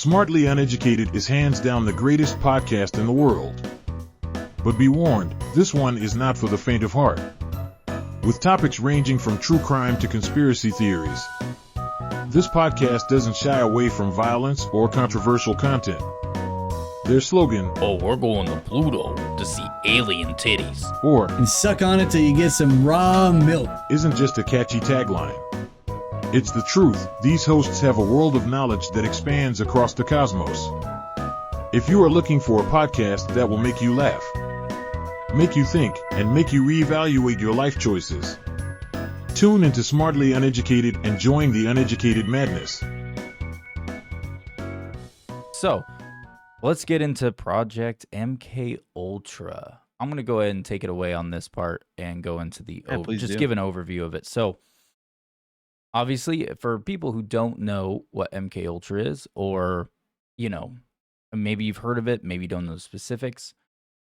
Smartly Uneducated is hands down the greatest podcast in the world. But be warned, this one is not for the faint of heart. With topics ranging from true crime to conspiracy theories, this podcast doesn't shy away from violence or controversial content. Their slogan, "Oh, we're going to Pluto to see alien titties," or and suck on it till you get some raw milk, isn't just a catchy tagline. It's the truth. These hosts have a world of knowledge that expands across the cosmos. If you are looking for a podcast that will make you laugh, make you think, and make you reevaluate your life choices, tune into Smartly Uneducated and join the uneducated madness. So, let's get into Project MK Ultra. I'm going to go ahead and take it away on this part and go into the give an overview of it. So, obviously, for people who don't know what MK Ultra is, or, maybe you've heard of it, maybe you don't know the specifics.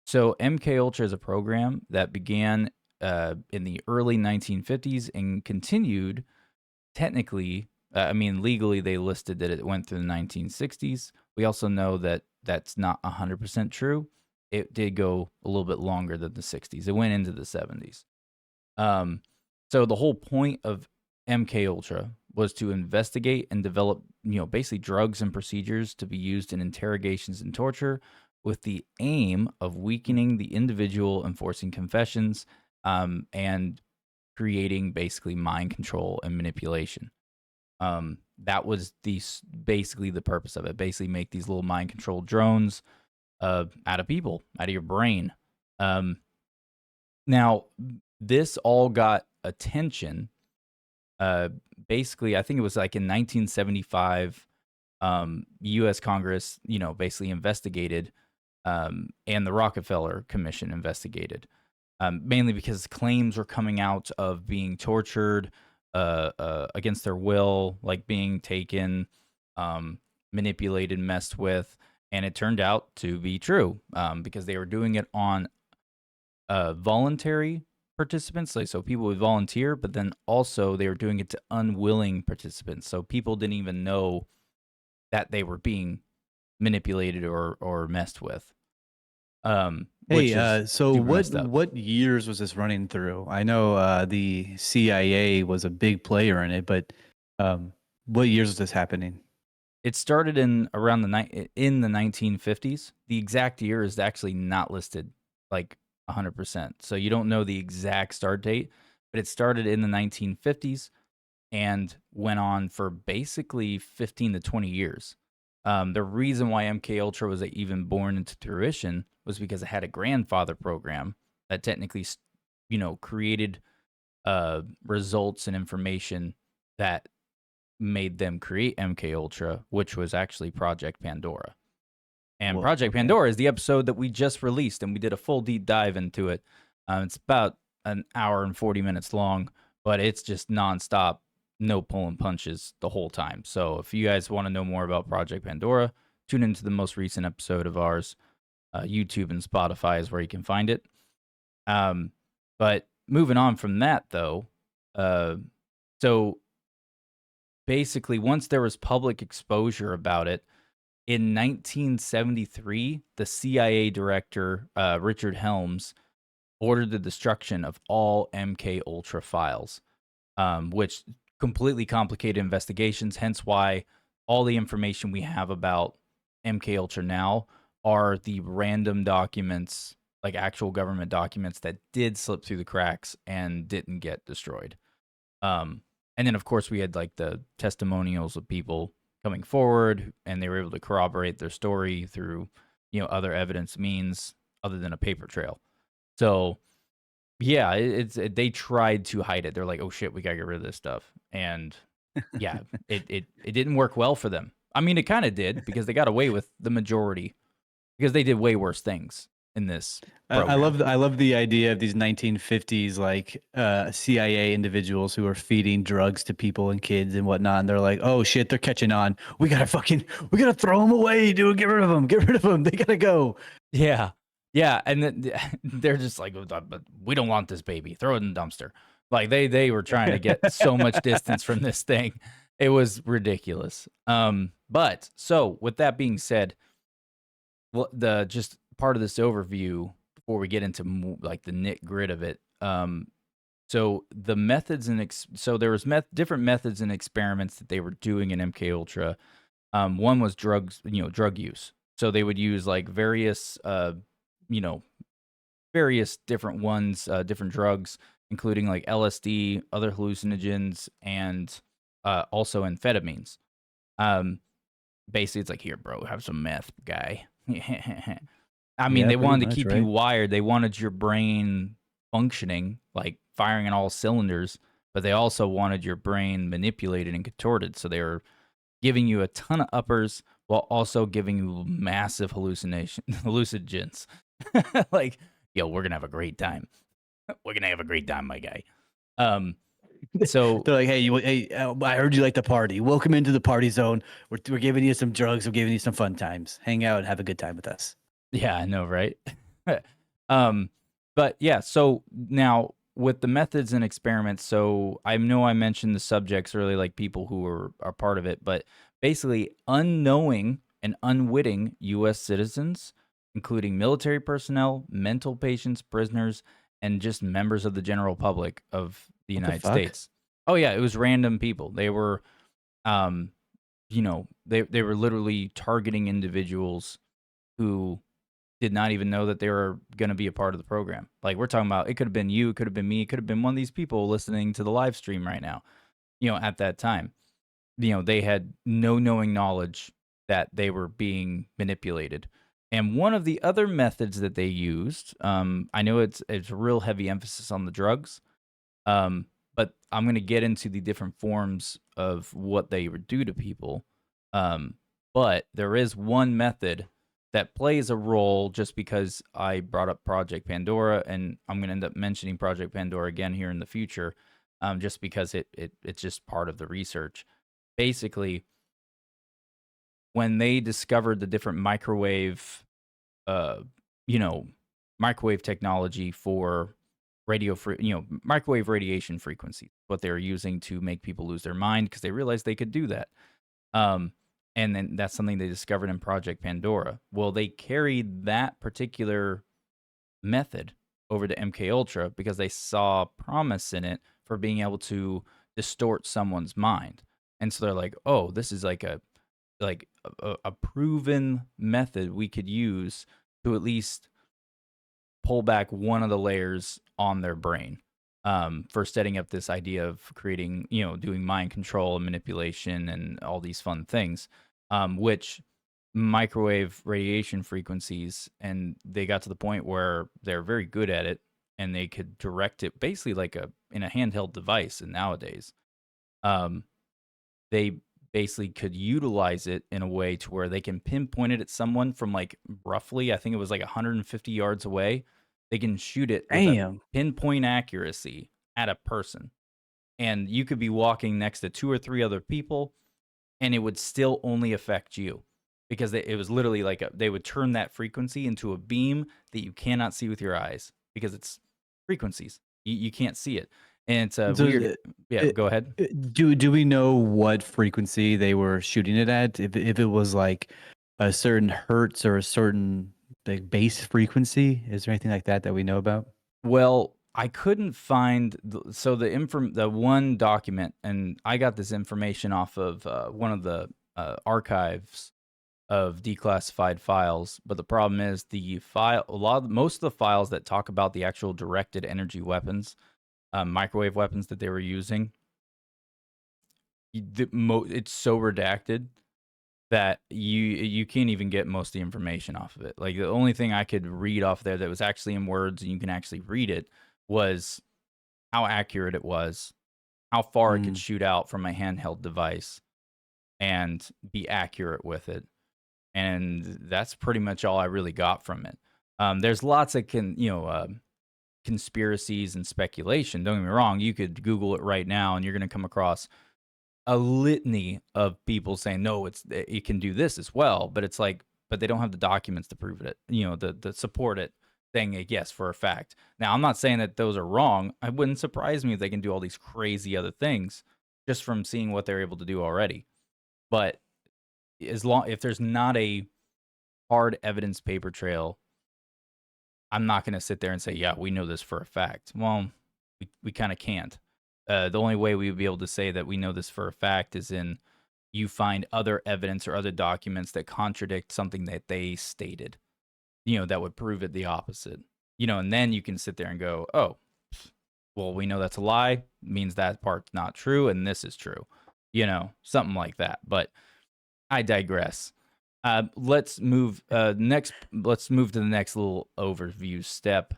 So MK Ultra is a program that began in the early 1950s and continued technically, legally they listed that it went through the 1960s. We also know that that's not 100% true. It did go a little bit longer than the 60s. It went into the 70s. So the whole point of MK Ultra was to investigate and develop, basically drugs and procedures to be used in interrogations and torture, with the aim of weakening the individual, enforcing confessions, and creating basically mind control and manipulation. That was basically the purpose of it. Basically, make these little mind control drones out of people, out of your brain. Now, this all got attention. Basically, I think it was like in 1975, U.S. Congress, basically investigated, and the Rockefeller Commission investigated, mainly because claims were coming out of being tortured against their will, like being taken, manipulated, messed with, and it turned out to be true, because they were doing it on voluntary participants, so people would volunteer, but then also they were doing it to unwilling participants, so people didn't even know that they were being manipulated or messed with. So what years was this running through? I know the CIA was a big player in it, but what years was this happening? It started in around in the 1950s. The exact year is actually not listed, like 100%. So you don't know the exact start date, but it started in the 1950s and went on for basically 15 to 20 years. The reason why MK Ultra was even born into fruition was because it had a grandfather program that technically, created results and information that made them create MK Ultra, which was actually Project Pandora. And Project Pandora is the episode that we just released, and we did a full deep dive into it. It's about an hour and 40 minutes long, but it's just nonstop, no pulling punches the whole time. So if you guys want to know more about Project Pandora, tune into the most recent episode of ours. YouTube and Spotify is where you can find it. But moving on from that, though, so basically once there was public exposure about it, in 1973, the CIA director, Richard Helms, ordered the destruction of all MK Ultra files, which completely complicated investigations, hence why all the information we have about MK Ultra now are the random documents, like actual government documents that did slip through the cracks and didn't get destroyed. And then, of course, we had like the testimonials of people coming forward, and they were able to corroborate their story through, other evidence means other than a paper trail. So, yeah, they tried to hide it. They're like, oh shit, we gotta get rid of this stuff. And yeah, it didn't work well for them. I mean, it kind of did, because they got away with the majority, because they did way worse things in this program. I love the idea of these 1950s like CIA individuals who are feeding drugs to people and kids and whatnot, and they're like, oh shit, they're catching on, we gotta throw them away, dude, get rid of them, they gotta go. Yeah, and then they're just like, but we don't want this baby, throw it in the dumpster. Like they were trying to get so much distance from this thing. It was ridiculous. But so with that being said, the just part of this overview before we get into like the nit grit of it. So the methods and so there was different methods and experiments that they were doing in MK Ultra. One was drugs, drug use. So they would use like various, various different ones, different drugs, including like LSD, other hallucinogens, and also amphetamines. Basically, it's like, here, bro, have some meth, guy. I mean, Yeah, they pretty wanted to much, keep you right? wired. They wanted your brain functioning, like firing on all cylinders, but they also wanted your brain manipulated and contorted. So they were giving you a ton of uppers while also giving you massive hallucinogens. Like, yo, we're gonna have a great time. We're gonna have a great time, my guy. Um, so They're like, hey, I heard you like the party. Welcome into the party zone. We're giving you some drugs. We're giving you some fun times. Hang out and have a good time with us. yeah, I know, right? um, but yeah, so now with the methods and experiments, so I know I mentioned the subjects early, like people who are part of it, but basically unknowing and unwitting U.S. citizens, including military personnel, mental patients, prisoners, and just members of the general public of the What the United fuck? States. Oh yeah, it was random people. They were, um, they were literally targeting individuals who did not even know that they were going to be a part of the program. Like we're talking about, it could have been you, it could have been me, it could have been one of these people listening to the live stream right now. At that time, they had no knowing knowledge that they were being manipulated. And one of the other methods that they used, I know it's a real heavy emphasis on the drugs, but I'm going to get into the different forms of what they would do to people. But there is one method that plays a role just because I brought up Project Pandora, and I'm going to end up mentioning Project Pandora again here in the future, just because it's just part of the research. Basically, when they discovered the different uh, you know, microwave technology for microwave radiation frequency, what they were using to make people lose their mind because they realized they could do that. Um, and then that's something they discovered in Project Pandora. Well, they carried that particular method over to MK Ultra because they saw promise in it for being able to distort someone's mind. And so they're like, "Oh, this is like a proven method we could use to at least pull back one of the layers on their brain for setting up this idea of creating, doing mind control and manipulation and all these fun things, which microwave radiation frequencies. And they got to the point where they're very good at it and they could direct it basically like in a handheld device. And nowadays, um, they basically could utilize it in a way to where they can pinpoint it at someone from like roughly, I think it was like 150 yards away. They can shoot it with a Damn. pinpoint accuracy at a person. And you could be walking next to two or three other people and it would still only affect you because it was literally like they would turn that frequency into a beam that you cannot see with your eyes because it's frequencies. You can't see it. And it's a So, weird. Yeah, go ahead. do we know what frequency they were shooting it at? If it was like a certain hertz or a certain like base frequency, is there anything like that that we know about? Well, I couldn't find so the one document, and I got this information off of one of the archives of declassified files. But the problem is the file, most of the files that talk about the actual directed energy weapons, microwave weapons that they were using, it's so redacted that you can't even get most of the information off of it. Like the only thing I could read off there that was actually in words and you can actually read it was how accurate it was, how far it could Mm. shoot out from a handheld device and be accurate with it. And that's pretty much all I really got from it. There's lots of conspiracies and speculation. Don't get me wrong. You could Google it right now and you're going to come across a litany of people saying no, it can do this as well, but it's like, but they don't have the documents to prove it, the support it, saying it, yes, for a fact. Now I'm not saying that those are wrong. It wouldn't surprise me if they can do all these crazy other things just from seeing what they're able to do already. But if there's not a hard evidence paper trail, I'm not going to sit there and say, yeah, we know this for a fact. Well, we kind of can't. The only way we would be able to say that we know this for a fact is in you find other evidence or other documents that contradict something that they stated, that would prove it the opposite, and then you can sit there and go, oh, well, we know that's a lie, means that part's not true, and this is true, something like that. But I digress. Let's move next. Let's move to the next little overview step.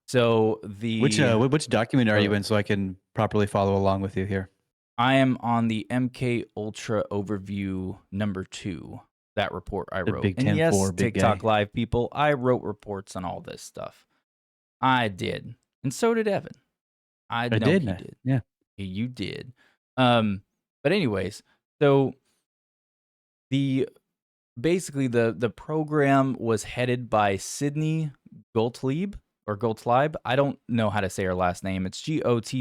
So which document are you in, so I can properly follow along with you here? I am on the MK Ultra overview number 2. That report I wrote. Big and yes, 10-4, big TikTok guy. Live people, I wrote reports on all this stuff. I did, and so did Evan. I know did. He did. Yeah, you did. But anyways, so basically the program was headed by Sydney Gottlieb. I don't know how to say her last name. It's Lieb. It's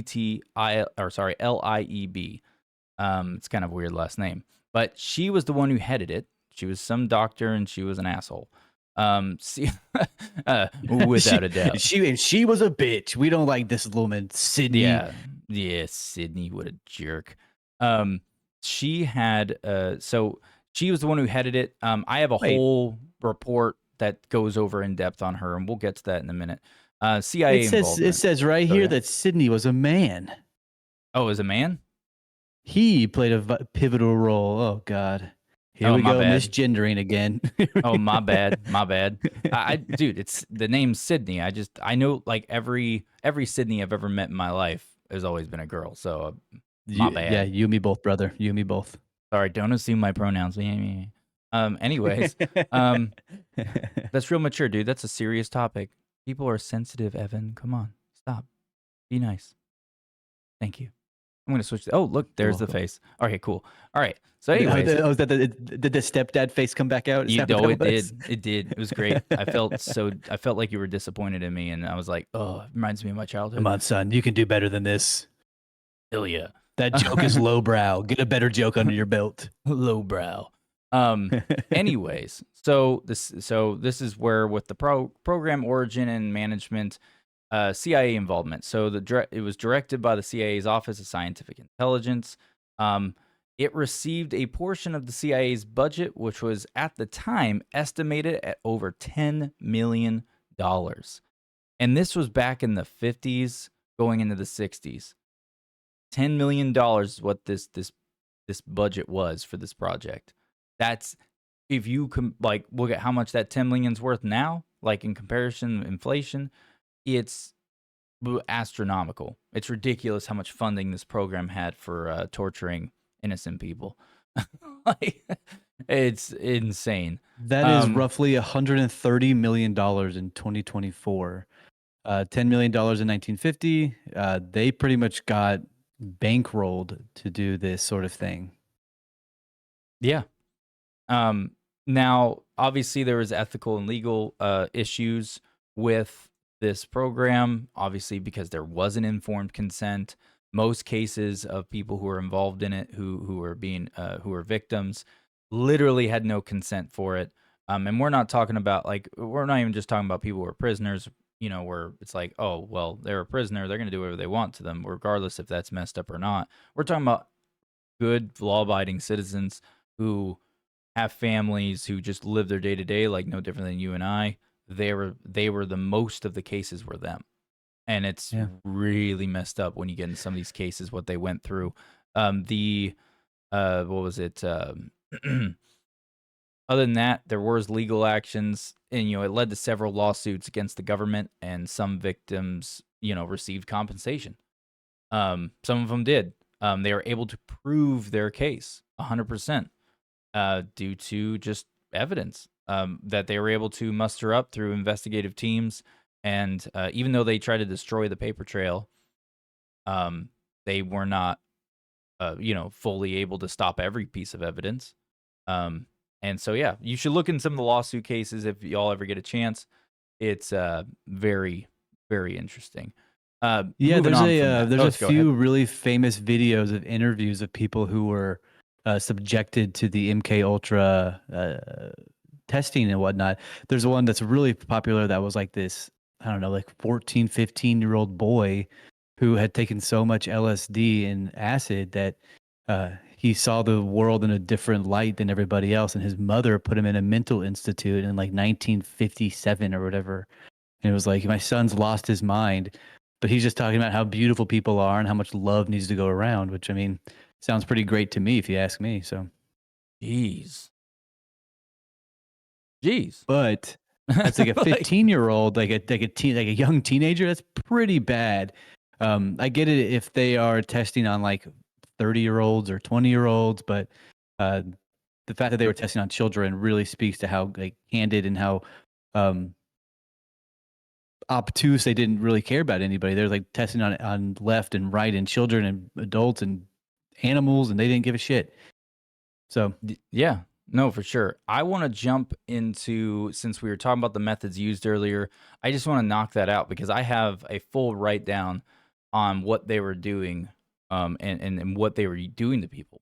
kind of a weird last name, but she was the one who headed it. She was some doctor, and she was an asshole. Without a doubt. She was a bitch. We don't like this woman, Sydney. Yeah, Sydney, what a jerk. She had so she was the one who headed it. I have a whole report that goes over in depth on her, and we'll get to that in a minute. CIA involvement. It says right here that Sydney was a man. Oh, is a man? He played a pivotal role. Oh God. Here we go, misgendering again. Oh, my bad. Dude, it's the name Sydney. I know like every Sydney I've ever met in my life has always been a girl. So my bad. Yeah, you and me both, brother. You and me both. Sorry, don't assume my pronouns. Anyways, that's real mature, dude. That's a serious topic. People are sensitive, Evan. Come on, stop. Be nice. Thank you. I'm gonna switch. Oh, look, there's the face. Okay, cool. All right. So, anyways, did the stepdad face come back out? It did. It did. It was great. I felt like you were disappointed in me, and I was like, oh, it reminds me of my childhood. Come on, son, you can do better than this. Hell yeah. That joke is lowbrow. Get a better joke under your belt. Lowbrow. Anyways, so this is where with the program origin and management, CIA involvement. So it was directed by the CIA's Office of Scientific Intelligence. It received a portion of the CIA's budget, which was at the time estimated at over $10 million. And this was back in the 50s, going into the 60s. $10 million is what this budget was for this project. That's, if you look at how much that 10 million is worth now, like in comparison to inflation, it's astronomical. It's ridiculous how much funding this program had for torturing innocent people. It's insane. That is roughly $130 million in 2024. $10 million in 1950. They pretty much got bankrolled to do this sort of thing. Yeah. Now, obviously, there was ethical and legal issues with this program, obviously, because there wasn't informed consent. Most cases of people who were involved in it, who were victims, literally had no consent for it. And we're not talking about we're not even just talking about people who are prisoners, where it's like, oh, well, they're a prisoner, they're going to do whatever they want to them, regardless if that's messed up or not. We're talking about good, law-abiding citizens who have families, who just live their day-to-day like no different than you and I. They were the most of the cases were them. And it's really messed up when you get into some of these cases, what they went through. What was it? Other than that, there was legal actions, and it led to several lawsuits against the government, and some victims, received compensation. Some of them did. They were able to prove their case 100% due to just evidence that they were able to muster up through investigative teams. And even though they tried to destroy the paper trail, they were not, fully able to stop every piece of evidence. And so, yeah, you should look in some of the lawsuit cases if y'all ever get a chance. It's very, very interesting. There's a few really famous videos of interviews of people who were subjected to the MK Ultra testing and whatnot. There's one that's really popular that was like this, I don't know, like 14, 15-year-old boy who had taken so much LSD and acid that he saw the world in a different light than everybody else. And his mother put him in a mental institute in like 1957 or whatever. And it was like, my son's lost his mind, but he's just talking about how beautiful people are and how much love needs to go around, which I mean, sounds pretty great to me if you ask me. So, Jeez. but that's like a 15-year-old, like a young teenager. That's pretty bad. I get it if they are testing on like 30-year-olds or 20-year-olds, but the fact that they were testing on children really speaks to how like candid and how obtuse they didn't really care about anybody. They're like testing on left and right and children and adults and animals, and they didn't give a shit. So Yeah, no, for sure. I want to jump into, since we were talking about the methods used earlier, I just want to knock that out because I have a full write down on what they were doing, and what they were doing to people.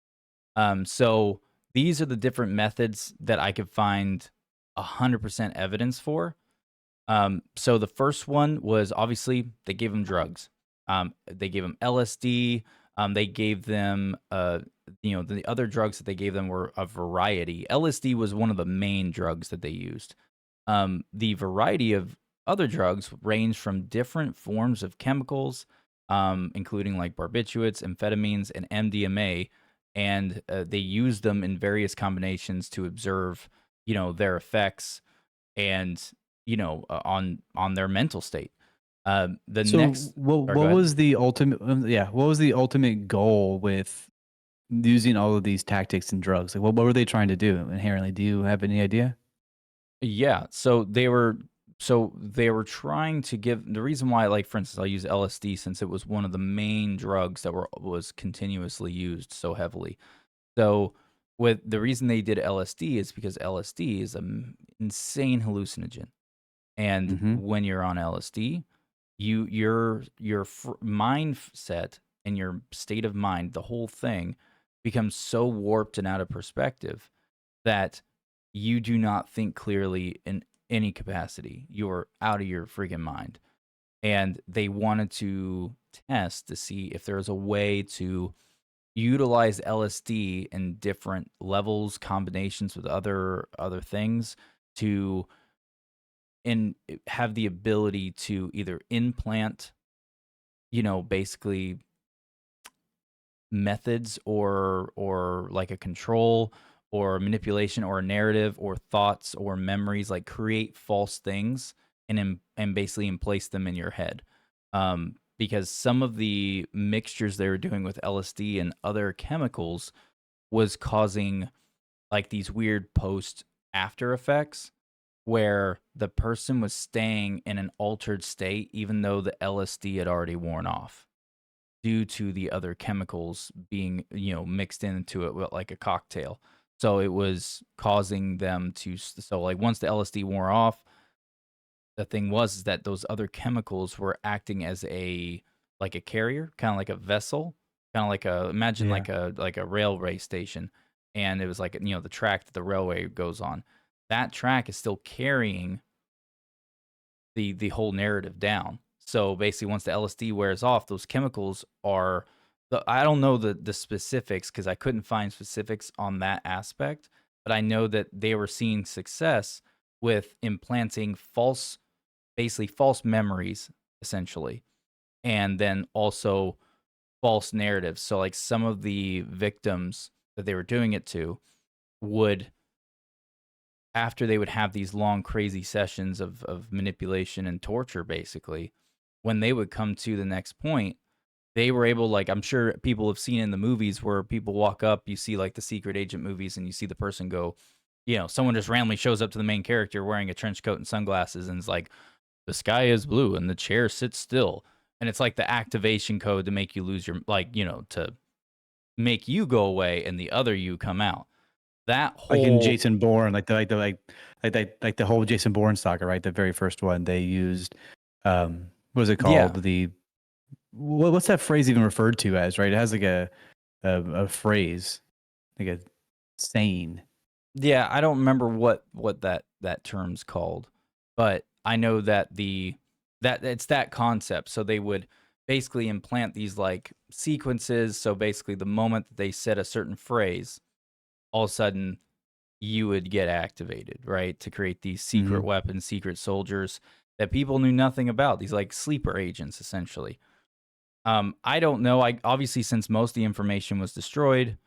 So these are the different methods that I could find 100% evidence for. So the first one was obviously they gave them drugs. They gave them LSD. They gave them, the other drugs that they gave them were a variety. LSD was one of the main drugs that they used. The variety of other drugs range from different forms of chemicals, including like barbiturates, amphetamines, and MDMA, and they used them in various combinations to observe, their effects and on their mental state. The so next, what sorry, go ahead. was the ultimate what was the ultimate goal with using all of these tactics and drugs? Like what were they trying to do inherently? Do you have any idea? Yeah, so they were trying to give the reason why, like for instance, I'll use LSD since it was one of the main drugs that was continuously used so heavily. So with the reason they did LSD is because LSD is an insane hallucinogen. And Mm-hmm. when you're on LSD, your mindset and your state of mind, the whole thing becomes so warped and out of perspective that you do not think clearly in any capacity. You're out of your freaking mind. And they wanted to test to see if there's a way to utilize LSD in different levels, combinations with other things to have the ability to either implant, basically methods or like a control or manipulation or a narrative or thoughts or memories, like create false things and basically place them in your head. Because some of the mixtures they were doing with LSD and other chemicals was causing like these weird post after effects where the person was staying in an altered state even though the LSD had already worn off due to the other chemicals being, mixed into it with like a cocktail. So it was causing them to, so like once the LSD wore off, the thing was is that those other chemicals were acting as like a carrier, kind of like a vessel, kind of like imagine Yeah. like a railway station. And it was like, the track that the railway goes on. That track is still carrying the whole narrative down. So basically, once the LSD wears off, those chemicals are. I don't know the specifics because I couldn't find specifics on that aspect, but I know that they were seeing success with implanting basically false memories, essentially, and then also false narratives. So like some of the victims that they were doing it to would, after they would have these long crazy sessions of manipulation and torture, basically when they would come to the next point, they were able, like I'm sure people have seen in the movies where people walk up, you see like the secret agent movies and you see the person go, someone just randomly shows up to the main character wearing a trench coat and sunglasses and is like, the sky is blue and the chair sits still, and it's like the activation code to make you lose your, like, to make you go away and the other you come out. That Like in whole, Jason Bourne, like the whole Jason Bourne saga, right? The very first one they used, what was it yeah. called? What's that phrase even referred to as? Right? It has like a phrase. a sane. Yeah, I don't remember what that term's called, but I know that that it's that concept. So they would basically implant these like sequences. So basically, the moment that they said a certain phrase, all of a sudden you would get activated, right, to create these secret Mhm. weapons, secret soldiers that people knew nothing about. These like sleeper agents, essentially. I don't know. I obviously, since most of the information was destroyed,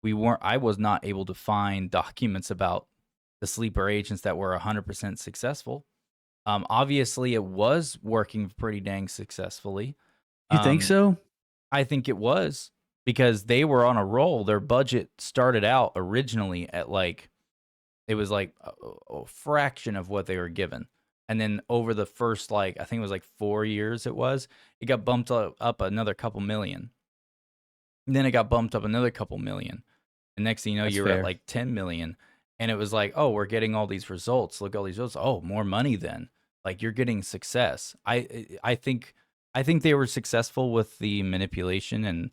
I was not able to find documents about the sleeper agents that were 100% successful. Obviously, it was working pretty dang successfully. You think Um, so? I think it was because they were on a roll. Their budget started out originally at like it was like a fraction of what they were given. And then over the first, like, I think it was like 4 years, it got bumped up another couple million. And then it got bumped up another couple million. And next thing you know, That's you were at fair. like 10 million. And it was like, oh, we're getting all these results. Look at all these results. Oh, more money then. Like you're getting success. I think they were successful with the manipulation and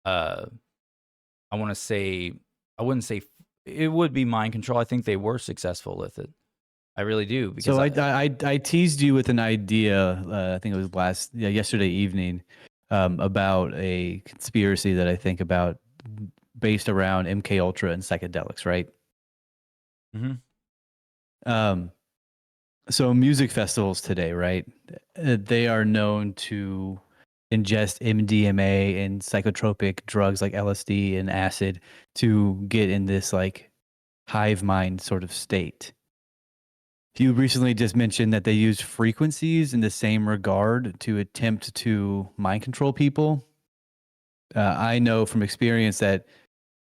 uh I want to say I wouldn't say it would be mind control. I think they were successful with it. I really do because So I teased you with an idea. I think it was yesterday evening, about a conspiracy that I think about based around MK Ultra and psychedelics, right? Mhm. Um, so music festivals today, right? They are known to ingest MDMA and psychotropic drugs like LSD and acid to get in this like hive mind sort of state. You recently just mentioned that they used frequencies in the same regard to attempt to mind control people. I know from experience that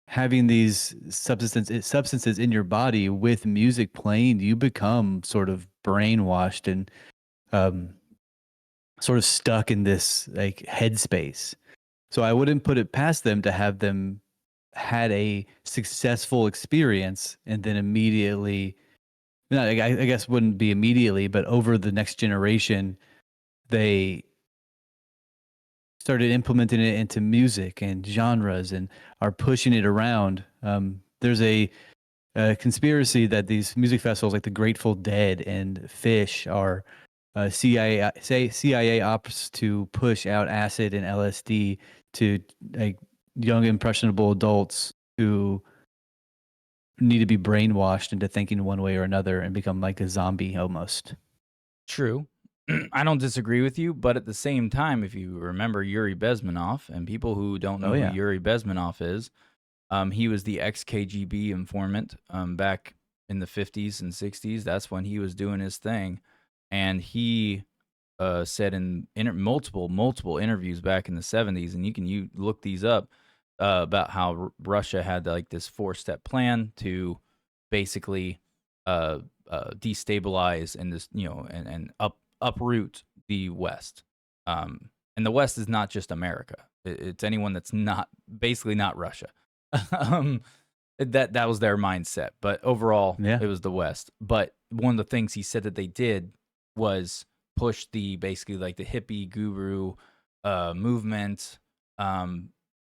having these substances in your body with music playing, you become sort of brainwashed and um, sort of stuck in this like headspace. So I wouldn't put it past them to have them had a successful experience and then immediately, no, I guess wouldn't be immediately, but over the next generation, they started implementing it into music and genres and are pushing it around. There's a conspiracy that these music festivals like the Grateful Dead and Fish are CIA ops to push out acid and LSD to like young impressionable adults who need to be brainwashed into thinking one way or another and become like a zombie almost. True. I don't disagree with you, but at the same time, if you remember Yuri Bezmenov, and people who don't Oh know who yeah. Yuri Bezmenov is, he was the ex-KGB informant back in the 50s and 60s. That's when he was doing his thing, and he said in multiple interviews back in the 70s, and you look these up about how Russia had like this 4-step plan to basically uh, destabilize and this and uproot the West. And the West is not just America; it's anyone that's not basically not Russia. um, that was their mindset, but overall, Yeah. it was the West. But one of the things he said that they did was push the basically like the hippie guru movement, um,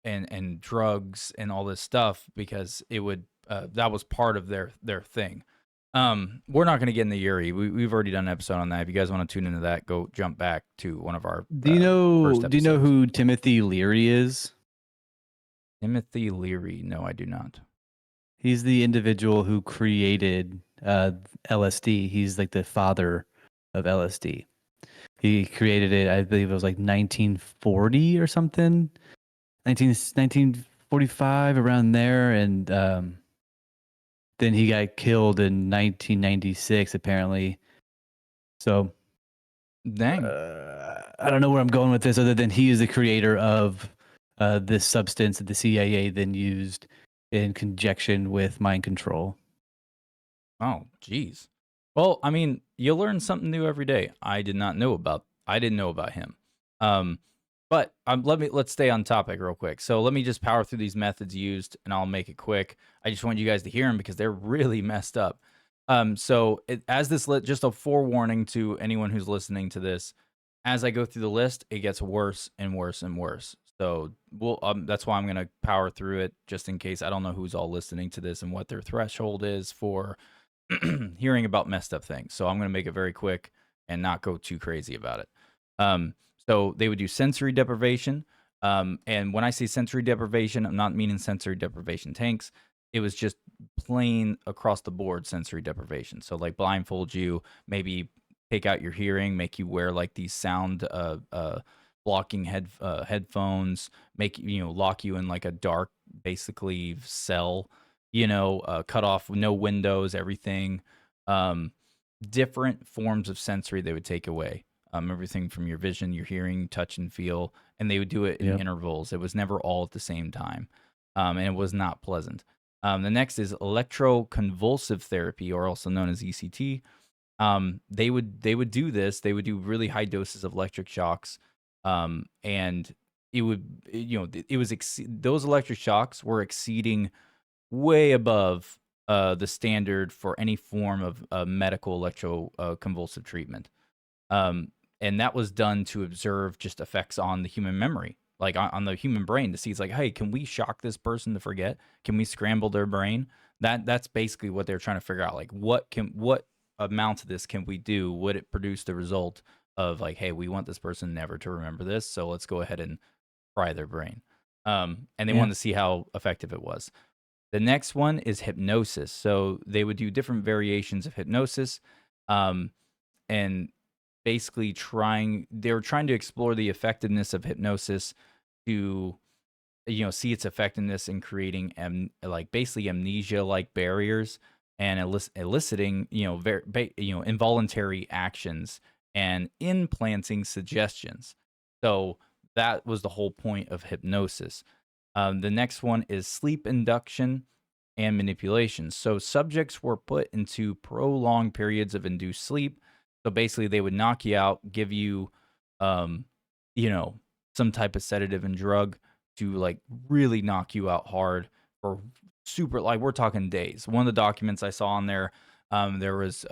and drugs and all this stuff because it would that was part of their thing. We're not going to get into Yuri. We've already done an episode on that. If you guys want to tune into that, go jump back to one of our first Do you know episodes. who Timothy Leary is? Timothy Leary. No, I do not. He's the individual who created LSD. He's like the father of LSD. He created it, I believe it was like 1940 or something, 1945 around there. And then he got killed in 1996, apparently. So Dang. I don't know where I'm going with this other than he is the creator of this substance that the CIA then used in conjunction with mind control. Oh, geez. Well, I mean, you learn something new every day. I didn't know about him. Um, but let's stay on topic real quick. So let me just power through these methods used, and I'll make it quick. I just want you guys to hear them because they're really messed up. Just a forewarning to anyone who's listening to this. As I go through the list, it gets worse and worse and worse. So that's why I'm going to power through it just in case. I don't know who's all listening to this and what their threshold is for hearing about messed up things. So I'm going to make it very quick and not go too crazy about it. So they would do sensory deprivation. And when I say sensory deprivation, I'm not meaning sensory deprivation tanks. It was just plain across the board sensory deprivation. So like blindfold you, maybe take out your hearing, make you wear like these sound blocking headphones, make lock you in like a dark basically cell, cut off, no windows, everything. Different forms of sensory they would take away. Everything from your vision, your hearing, touch, and feel, and they would do it in Yep. intervals. It was never all at the same time, and it was not pleasant. The next is electroconvulsive therapy, or also known as ECT. They would do this. They would do really high doses of electric shocks, and it would it was those electric shocks were exceeding way above the standard for any form of medical electroconvulsive treatment. And that was done to observe just effects on the human memory, like on the human brain, to see it's like, hey, can we shock this person to forget? Can we scramble their brain? That's basically what they're trying to figure out. Like, what amount of this can we do? Would it produce the result of like, hey, we want this person never to remember this, so let's go ahead and fry their brain. And they Yeah. wanted to see how effective it was. The next one is hypnosis. So they would do different variations of hypnosis, and basically they were trying to explore the effectiveness of hypnosis to see its effectiveness in creating like basically amnesia like barriers and eliciting involuntary actions and implanting suggestions. So that was the whole point of hypnosis. The next one is sleep induction and manipulation. So subjects were put into prolonged periods of induced sleep. So basically, they would knock you out, give you, um, some type of sedative and drug to like really knock you out hard for super, like we're talking days. One of the documents I saw on there, there was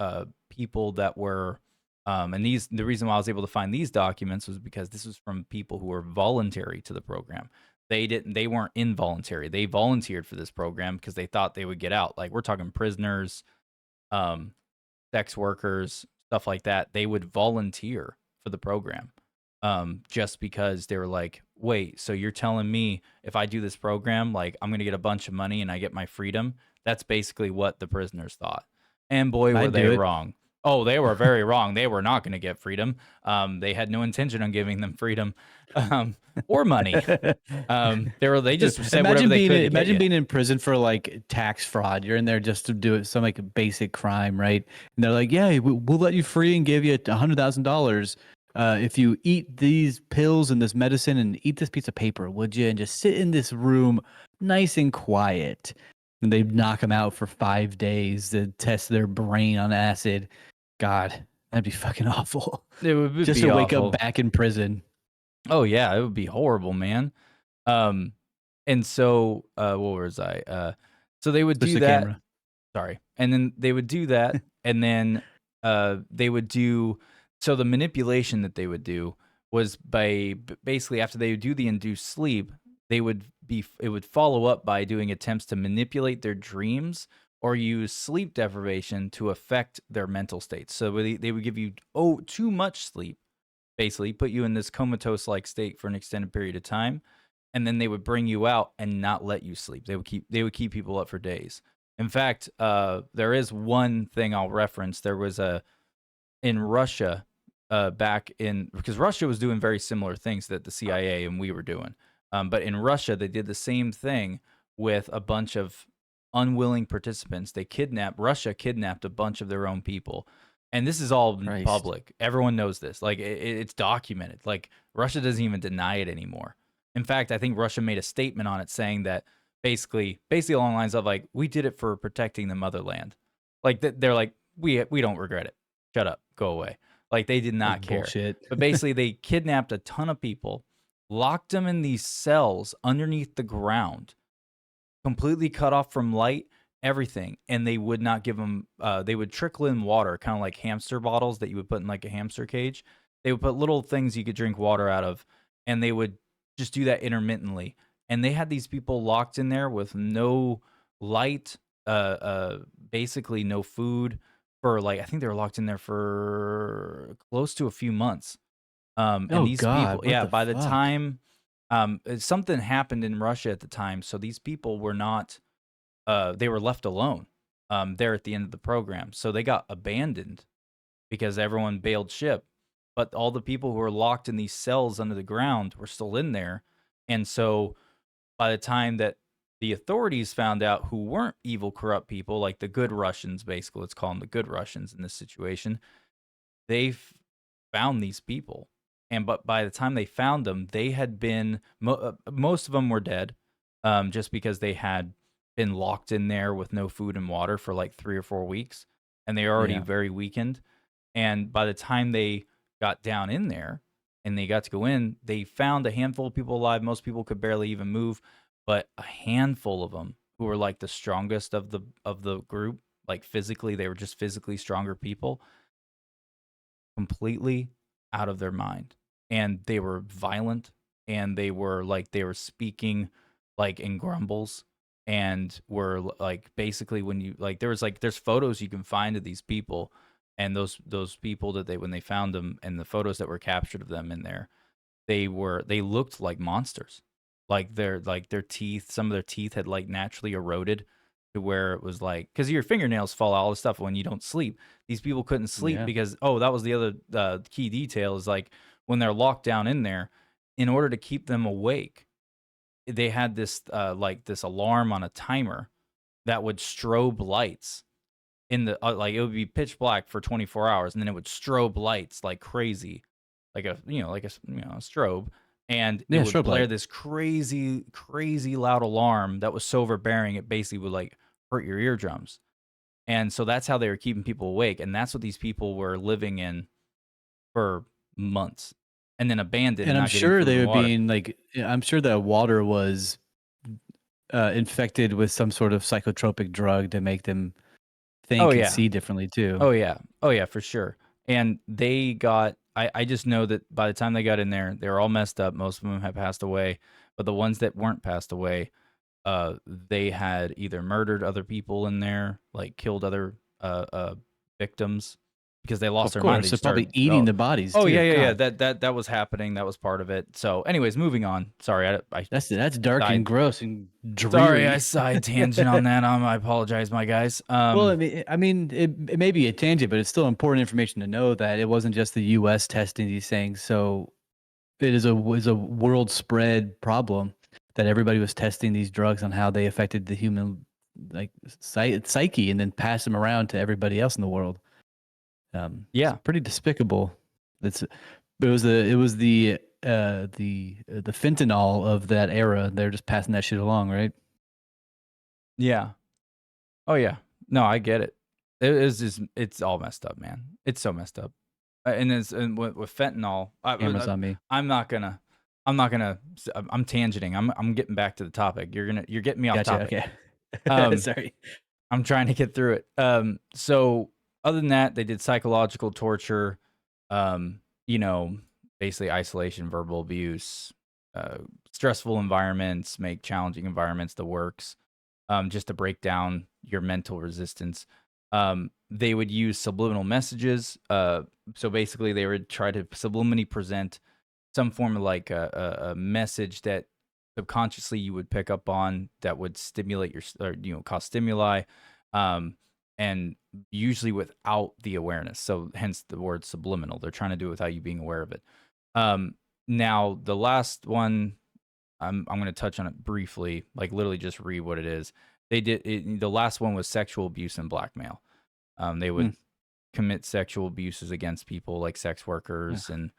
people that were, and the reason why I was able to find these documents was because this was from people who were voluntary to the program. They weren't involuntary. They volunteered for this program because they thought they would get out. Like we're talking prisoners, um, sex workers, stuff like that. They would volunteer for the program, just because they were like, wait, so you're telling me if I do this program, like I'm going to get a bunch of money and I get my freedom? That's basically what the prisoners thought. And boy, were I'd they do it. wrong. Oh, they were very wrong. They were not going to get freedom. They had no intention on giving them freedom, or money. They just said whatever they could to get imagine you. being in prison for like tax fraud. You're in there just to do some like basic crime, right? And they're like, yeah, we'll let you free and give you $100,000 if you eat these pills and this medicine and eat this piece of paper, would you? And just sit in this room, nice and quiet. And they knock them out for 5 days to test their brain on acid. God, that'd be fucking awful. It would Just be to wake awful. up back in prison. Oh yeah, it would be horrible, man. And so what was I? So they would Switch do the that. camera. Sorry. And then they would do that, and then they would do, so the manipulation that they would do was basically after they would do the induced sleep, it would follow up by doing attempts to manipulate their dreams or use sleep deprivation to affect their mental states. So they would give you too much sleep, basically put you in this comatose like state for an extended period of time, and then they would bring you out and not let you sleep. They would keep people up for days. In fact, there is one thing I'll reference. There was in Russia, because Russia was doing very similar things that the CIA and we were doing. But in Russia, they did the same thing with a bunch of unwilling participants. Russia kidnapped a bunch of their own people. And this is all Christ. public. Everyone knows this. Like it's documented. Like Russia doesn't even deny it anymore. In fact, I think Russia made a statement on it saying that basically along the lines of like, we did it for protecting the motherland. Like they're like, we don't regret it. Shut up, go away. Like they did not That's care. bullshit. But basically they kidnapped a ton of people, locked them in these cells underneath the ground, completely cut off from light, everything, and they would not give them, they would trickle in water, kind of like hamster bottles that you would put in like a hamster cage. They would put little things you could drink water out of, and they would just do that intermittently. And they had these people locked in there with no light, basically no food for like, I think they were locked in there for close to a few months. And Oh these people, God, what yeah, the by the fuck? time something happened in Russia at the time, so these people were not, they were left alone there at the end of the program. So they got abandoned because everyone bailed ship. But all the people who were locked in these cells under the ground were still in there. And so by the time that the authorities found out who weren't evil, corrupt people, like the good Russians, basically, let's call them the good Russians in this situation, they found these people. And but by the time they found them, they had been most of them were dead, just because they had been locked in there with no food and water for like 3 or 4 weeks, and they were already Yeah. very weakened. And by the time they got down in there and they got to go in, they found a handful of people alive. Most people could barely even move, but a handful of them who were like the strongest of the group, like physically, they were just physically stronger people, completely out of their mind. And they were violent, and they were speaking like in grumbles, and were like basically when you like there's photos you can find of these people, and those people that they when they found them, and the photos that were captured of them in there, they looked like monsters. Like their teeth, some of their teeth had like naturally eroded to where it was like, because your fingernails fall out, all this stuff when you don't sleep. These people couldn't sleep Yeah. because, oh, that was the other key detail, is like when they're locked down in there, in order to keep them awake, they had this like this alarm on a timer that would strobe lights in the like it would be pitch black for 24 hours, and then it would strobe lights like crazy, like a a strobe, and it Yeah, would strobe blare light. this crazy loud alarm that was so overbearing it basically would like hurt your eardrums. And so that's how they were keeping people awake, and that's what these people were living in for months, and then abandoned And and I'm not getting sure food they and were water. being like, I'm sure that water was infected with some sort of psychotropic drug to make them Oh think and yeah. see differently too. Oh yeah. Oh yeah, for sure. And they got I just know that by the time they got in there, they were all messed up. Most of them had passed away. But the ones that weren't passed away, they had either murdered other people in there, like killed other victims because they lost Of their mind. course, They they're just probably started eating the bodies oh too. yeah, yeah, yeah. God, That was happening. That was part of it. So anyways, moving on. Sorry, I that's dark and side gross and sorry, I dreary. side tangent on that. I apologize, my guys. Well, I mean, it may be a tangent, but it's still important information to know that it wasn't just the U.S. testing these things. So it was a world spread problem that everybody was testing these drugs on how they affected the human like psyche, and then pass them around to everybody else in the world. It's Yeah. pretty despicable. It's it was the fentanyl of that era. They're just passing that shit along, right? Yeah. Oh yeah. No, I get it. It is just it's all messed up, man. It's so messed up. And with fentanyl, Cameras on me. I'm not gonna I'm tangenting. I'm getting back to the topic. You're getting me off Gotcha. topic. Okay. Um Sorry. I'm trying to get through it. So other than that, they did psychological torture, um, you know, basically isolation, verbal abuse, uh, stressful environments, make challenging environments the works, just to break down your mental resistance. They would use subliminal messages. So basically, they would try to subliminally present some form of like a message that subconsciously you would pick up on that would stimulate or cause stimuli, um, and usually without the awareness. So hence the word subliminal. They're trying to do it without you being aware of it. Um, Now the last one, I'm going to touch on it briefly, like literally just read what it is. The last one was sexual abuse and blackmail. They Hmm. would commit sexual abuses against people like sex workers Ugh. and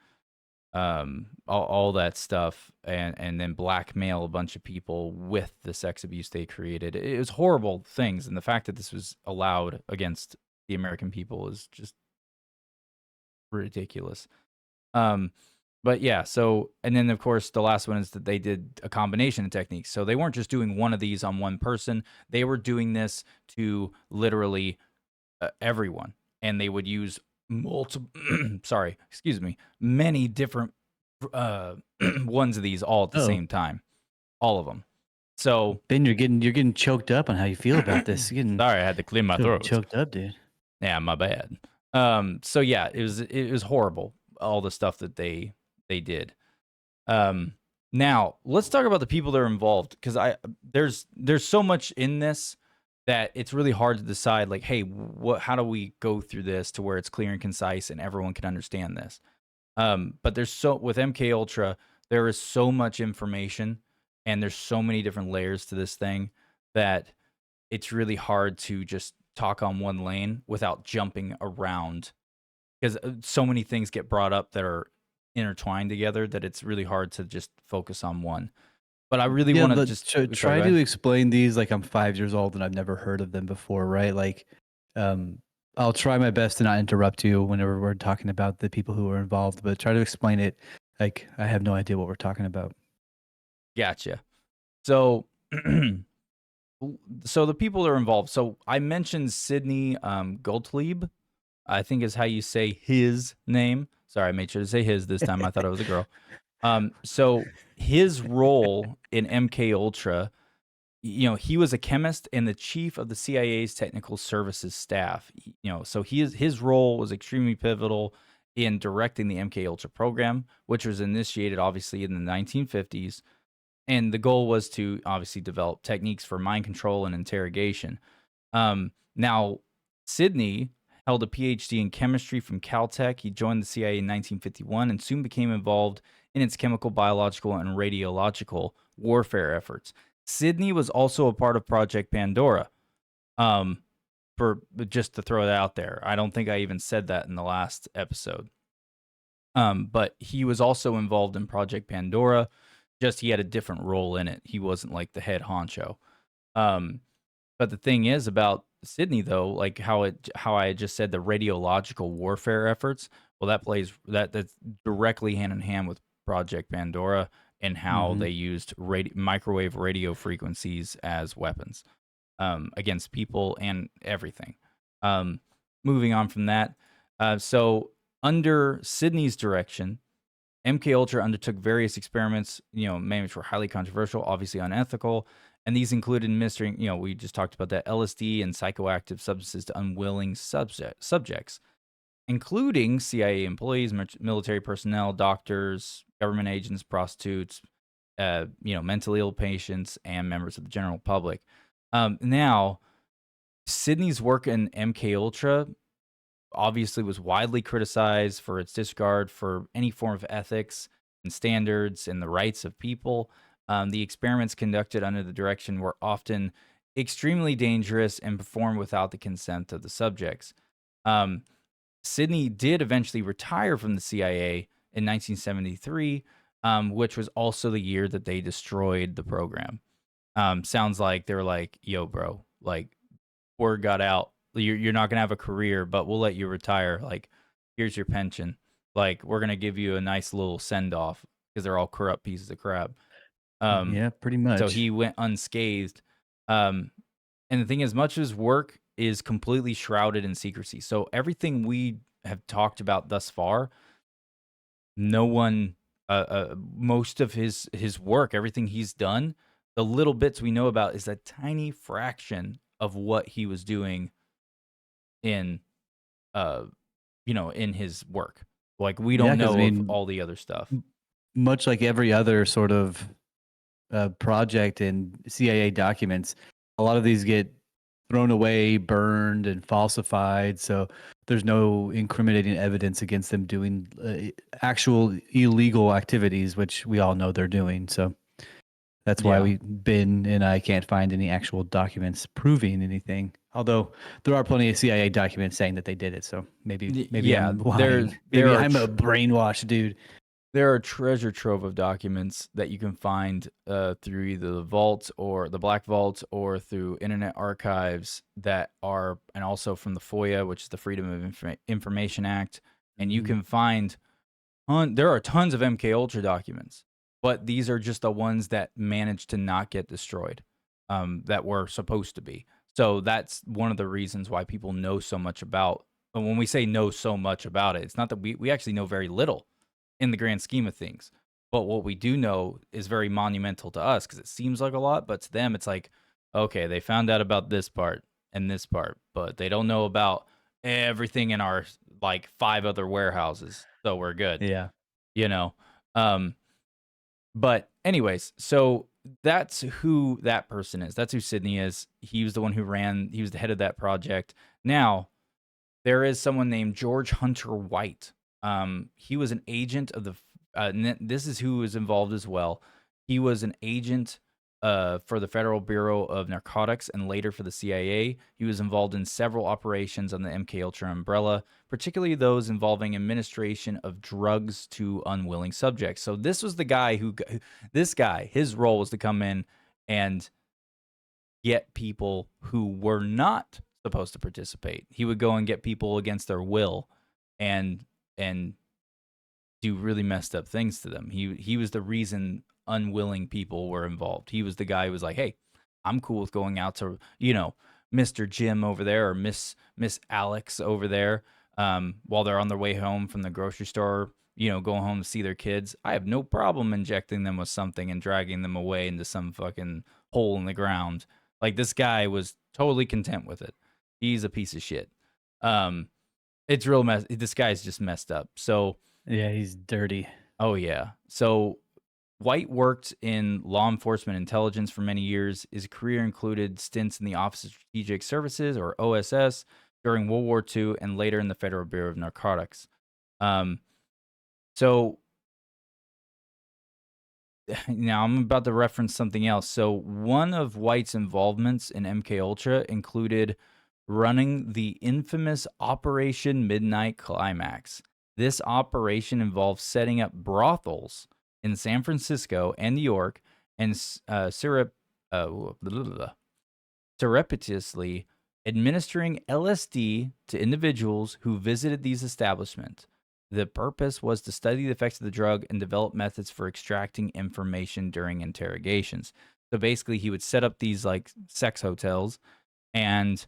all that stuff, and then blackmail a bunch of people with the sex abuse they created. It was horrible things, and the fact that this was allowed against the American people is just ridiculous. Um, but yeah, so and then of course the last one is that they did a combination of techniques. So they weren't just doing one of these on one person; they were doing this to literally everyone, and they would use multiple. Sorry, excuse me, many different ones of these all at the Oh, same time, all of them. So Ben, you're getting choked up on how you feel about this. You're getting sorry, I had to clear my throat. choked up, dude. Yeah, my bad. So yeah, it was horrible, all the stuff that they did. Um, Now let's talk about the people that are involved, because there's so much in this that it's really hard to decide. Like, hey, how do we go through this to where it's clear and concise and everyone can understand this? But with MK Ultra, there is so much information and there's so many different layers to this thing that it's really hard to just talk on one lane without jumping around, because so many things get brought up that are intertwined together that it's really hard to just focus on one. But I really Yeah, want to but just try, sorry, try go to ahead. explain these like I'm 5 years old and I've never heard of them before, right? Like, um, I'll try my best to not interrupt you whenever we're talking about the people who are involved, but try to explain it like I have no idea what we're talking about. Gotcha. So so the people that are involved. So I mentioned Sidney Gottlieb, I think is how you say his name. Sorry, I made sure to say his this time. I thought it was a girl. So his role in MK Ultra, he was a chemist and the chief of the CIA's technical services staff. So his role was extremely pivotal in directing the MK Ultra program, which was initiated obviously in the 1950s, and the goal was to obviously develop techniques for mind control and interrogation. Now, Sidney held a PhD in chemistry from Caltech. He joined the CIA in 1951 and soon became involved in its chemical, biological, and radiological warfare efforts. Sidney was also a part of Project Pandora. Um, for just to throw that out there, I don't think I even said that in the last episode. But he was also involved in Project Pandora. Just he had a different role in it. He wasn't like the head honcho. Um, but the thing is about Sydney, though, like how I had just said, the radiological warfare efforts. Well, that's directly hand in hand with Project Pandora and how Hmm. they used microwave radio frequencies as weapons against people and everything. Um, Moving on from that, so under Sydney's direction, MK Ultra undertook various experiments, many of which were highly controversial, obviously unethical, and these included administering, we just talked about that, LSD and psychoactive substances to unwilling subjects, including CIA employees, military personnel, doctors, government agents, prostitutes, mentally ill patients, and members of the general public. Now, Sydney's work in MK Ultra obviously was widely criticized for its disregard for any form of ethics and standards and the rights of people. The experiments conducted under the direction were often extremely dangerous and performed without the consent of the subjects. Um, Sydney did eventually retire from the CIA in 1973, which was also the year that they destroyed the program. Sounds like they were like, yo, bro, like, word got out, you're not gonna have a career, but we'll let you retire. Like, here's your pension. Like, we're gonna give you a nice little send off because they're all corrupt pieces of crap. Um, Yeah, pretty so much. he went unscathed. Um, and the thing is, much of his work is completely shrouded in secrecy. So everything we have talked about thus far, no one, most of his work, everything he's done, the little bits we know about is a tiny fraction of what he was doing in uh in his work. Like, we Yeah, don't because I know of mean, all the other stuff. much like every other sort of project in CIA documents, a lot of these get thrown away, burned, and falsified. So there's no incriminating evidence against them doing actual illegal activities, which we all know they're doing. So that's why Yeah. Ben and I can't find any actual documents proving anything. Although there are plenty of CIA documents saying that they did it. So maybe Yeah, I'm lying. Maybe I'm a brainwashed dude. there are treasure trove of documents that you can find through either the vault or the Black Vault or through Internet Archives that are, and also from the FOIA, which is the Freedom of Information Act, and you Mhm. can find there are tons of MK Ultra documents, but these are just the ones that managed to not get destroyed, that were supposed to be. So that's one of the reasons why people know so much about. But when we say know so much about it, it's not that we actually know very little. in the grand scheme of things. But what we do know is very monumental to us because it seems like a lot, but to them, it's like, okay, they found out about this part and this part, but they don't know about everything in our like 5 other warehouses. So we're good, Yeah. you know? Um, but anyways, so that's who that person is. That's who Sydney is. He was the one he was the head of that project. Now, there is someone named George Hunter White. He was an agent of the. This is who was involved as well. He was an agent for the Federal Bureau of Narcotics and later for the CIA. He was involved in several operations on the MK Ultra umbrella, particularly those involving administration of drugs to unwilling subjects. So this was the guy his role was to come in and get people who were not supposed to participate. He would go and get people against their will and do really messed up things to them. He was the reason unwilling people were involved. He was the guy who was like, "Hey, I'm cool with going out to, Mr. Jim over there or Miss Alex over there while they're on their way home from the grocery store, going home to see their kids. I have no problem injecting them with something and dragging them away into some fucking hole in the ground." Like this guy was totally content with it. He's a piece of shit. It's real mess. This guy's just messed up. So, Yeah, he's dirty. oh yeah. So White worked in law enforcement intelligence for many years. His career included stints in the Office of Strategic Services, or OSS, during World War II and later in the Federal Bureau of Narcotics. So now I'm about to reference something else. So one of White's involvements in MK Ultra included running the infamous Operation Midnight Climax. This operation involved setting up brothels in San Francisco and New York and surreptitiously administering LSD to individuals who visited these establishments. The purpose was to study the effects of the drug and develop methods for extracting information during interrogations. So basically, he would set up these like sex hotels, and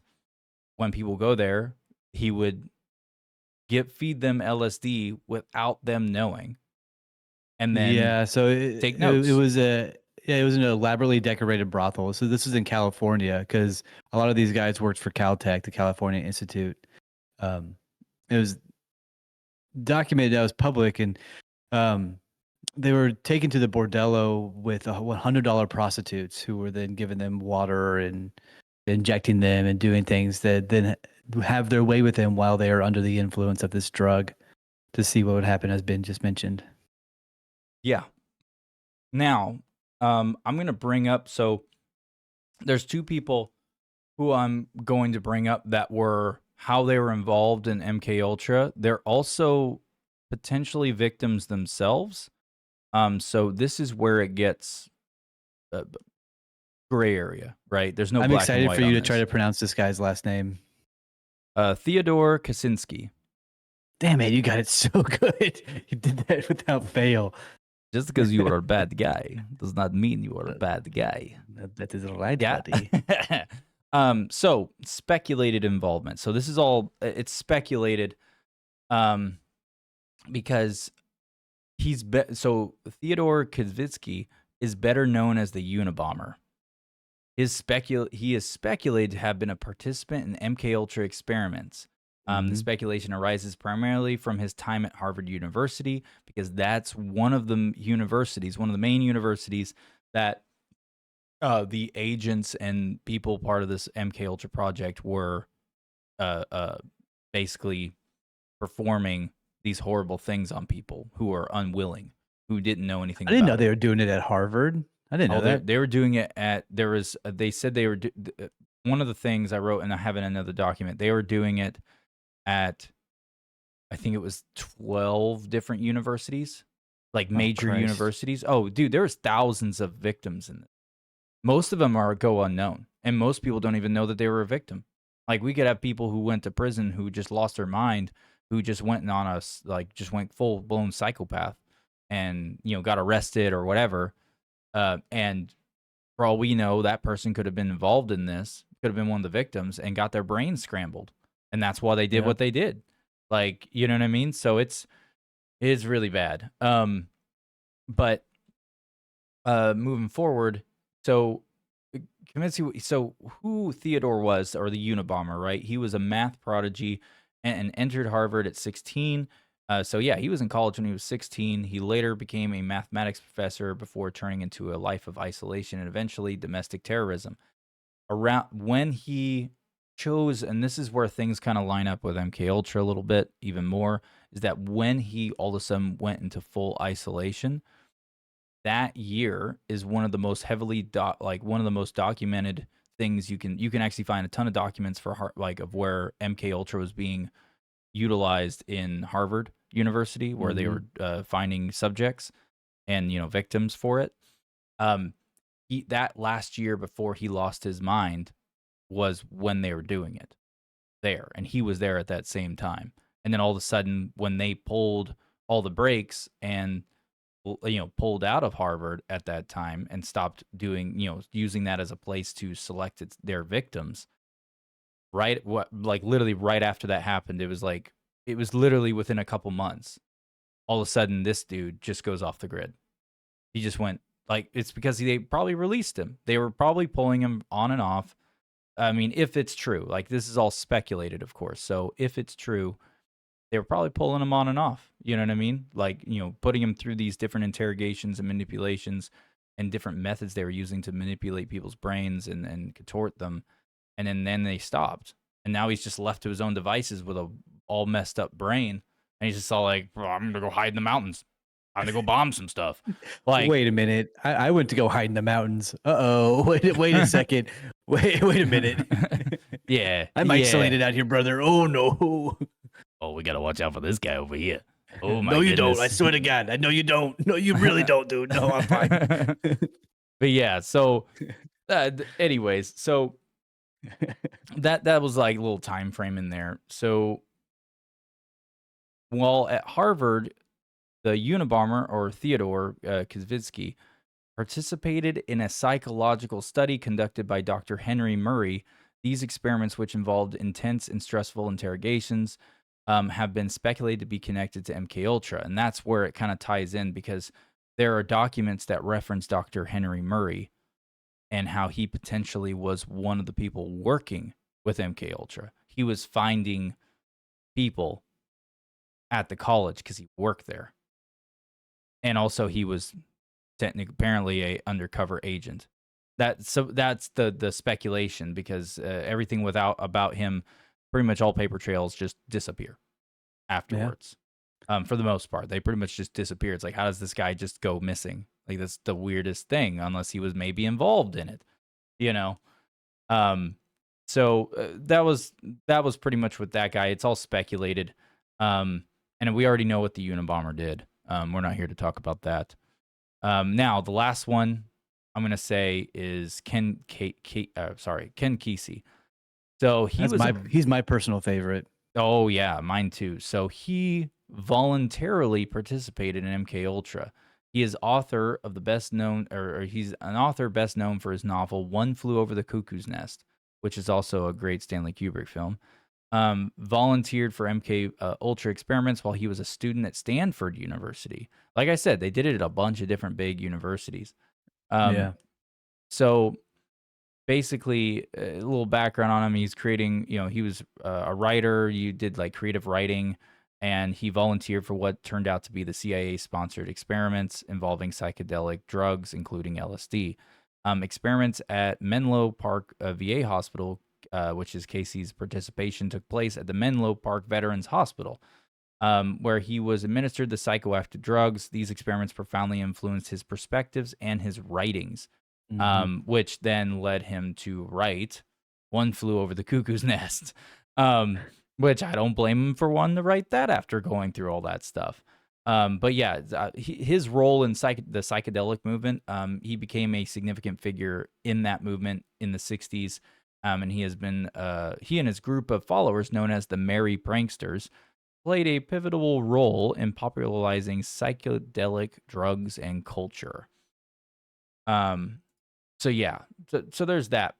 when people go there, he would feed them LSD without them knowing, and then so take notes. It was an elaborately decorated brothel. So this was in California because a lot of these guys worked for Caltech, the California Institute. It was documented, that was public, and they were taken to the bordello with $100 prostitutes who were then giving them water and injecting them and doing things that then have their way with them while they are under the influence of this drug to see what would happen, as Ben just mentioned. Yeah. Now, I'm going to bring up, so there's 2 people who I'm going to bring up that were how they were involved in MK Ultra. They're also potentially victims themselves. So this is where it gets gray area, right? There's no I'm black excited and white for you on to this. try to pronounce this guy's last name. Theodore Kaczynski. Damn it, you got it so good. You did that without fail. Just because you are a bad guy does not mean you are a bad guy. That is right, Yeah. buddy. So speculated involvement. So this is all, it's speculated because so Theodore Kaczynski is better known as the Unabomber. He is speculated to have been a participant in MK Ultra experiments. The speculation arises primarily from his time at Harvard University, because that's one of the main universities that the agents and people part of this MK Ultra project were basically performing these horrible things on people who are unwilling, who didn't know anything I didn't know about they were doing it at Harvard. I didn't know that. They were doing it at, they said they were, one of the things I wrote, and I have in another document, they were doing it at, I think it was 12 different universities, like major universities. Oh, dude, there was thousands of victims in this. Most of them go unknown, and most people don't even know that they were a victim. Like, we could have people who went to prison who just lost their mind, who just went on just went full blown psychopath, and got arrested or whatever. And for all we know, that person could have been involved in this, could have been one of the victims, and got their brains scrambled, and that's why they did what they did. Like, you know what I mean? So it's It is really bad. But moving forward, so so who Theodore was, or the Unabomber, right? He was a math prodigy and entered Harvard at 16. So yeah, he was in college when he was 16. He later became a mathematics professor before turning into a life of isolation and eventually domestic terrorism. Around when he chose, and this is where things kind of line up with MK Ultra a little bit, even more, is that when he all of a sudden went into full isolation, that year is one of the most one of the most documented things. You can actually find a ton of documents for like of where MK Ultra was being utilized in Harvard University, where they were finding subjects and victims for it. Um, that last year before he lost his mind was when they were doing it there, and he was there at that same time. And then all of a sudden, when they pulled all the brakes and pulled out of Harvard at that time and stopped doing, using that as a place to select their victims. Right, literally right after that happened, it was literally within a couple months. All of a sudden, this dude just goes off the grid. He just went it's because they probably released him. They were probably pulling him on and off. I mean, if it's true, this is all speculated, of course. So if it's true, they were probably pulling him on and off. You know what I mean? Putting him through these different interrogations and manipulations and different methods they were using to manipulate people's brains and contort them. And then they stopped. And now he's just left to his own devices with a all messed up brain. And he's just all like, "Bro, I'm going to go hide in the mountains. I'm going to go bomb some stuff." Wait a minute. I went to go hide in the mountains. Uh-oh. Wait a second. Wait a minute. Yeah. I'm isolated out here, brother. Oh, no. Oh, we got to watch out for this guy over here. Oh, my No, you goodness. don't. I swear to God. I know you don't. No, you really don't, dude. No, I'm fine. But yeah, so anyways, so that was like a little time frame in there. So while at Harvard, the Unabomber, or Theodore Kaczynski, participated in a psychological study conducted by Dr. Henry Murray. These experiments, which involved intense and stressful interrogations, have been speculated to be connected to MK Ultra, and that's where it kind of ties in, because there are documents that reference Dr. Henry Murray and how he potentially was one of the people working with MK Ultra. He was finding people at the college because he worked there, and also he was apparently a undercover agent. That's the speculation, because everything about him, pretty much all paper trails just disappear afterwards. For the most part, they pretty much just disappear. It's like, how does this guy just go missing? Like, that's the weirdest thing, unless he was maybe involved in it, So that was pretty much with that guy. It's all speculated, and we already know what the Unabomber did. We're not here to talk about that. Now, the last one I'm going to say is Ken Kesey. So he's my personal favorite. Oh yeah, mine too. So he voluntarily participated in MK Ultra. He is author of the best known, or he's an author best known for his novel One Flew Over the Cuckoo's Nest, which is also a great Stanley Kubrick film. Volunteered for MK Ultra experiments while he was a student at Stanford University. Like I said, they did it at a bunch of different big universities. So basically, a little background on him. He's creating, he was a writer. You did like creative writing, and he volunteered for what turned out to be the CIA-sponsored experiments involving psychedelic drugs, including LSD. Experiments at Menlo Park VA Hospital, which is Casey's participation, took place at the Menlo Park Veterans Hospital, where he was administered the psychoactive drugs. These experiments profoundly influenced his perspectives and his writings, which then led him to write One Flew Over the Cuckoo's Nest, which I don't blame him for wanting to write that after going through all that stuff. But yeah, his role in the psychedelic movement, he became a significant figure in that movement in the 60s. And he has been, he and his group of followers, known as the Merry Pranksters, played a pivotal role in popularizing psychedelic drugs and culture. So yeah, so there's that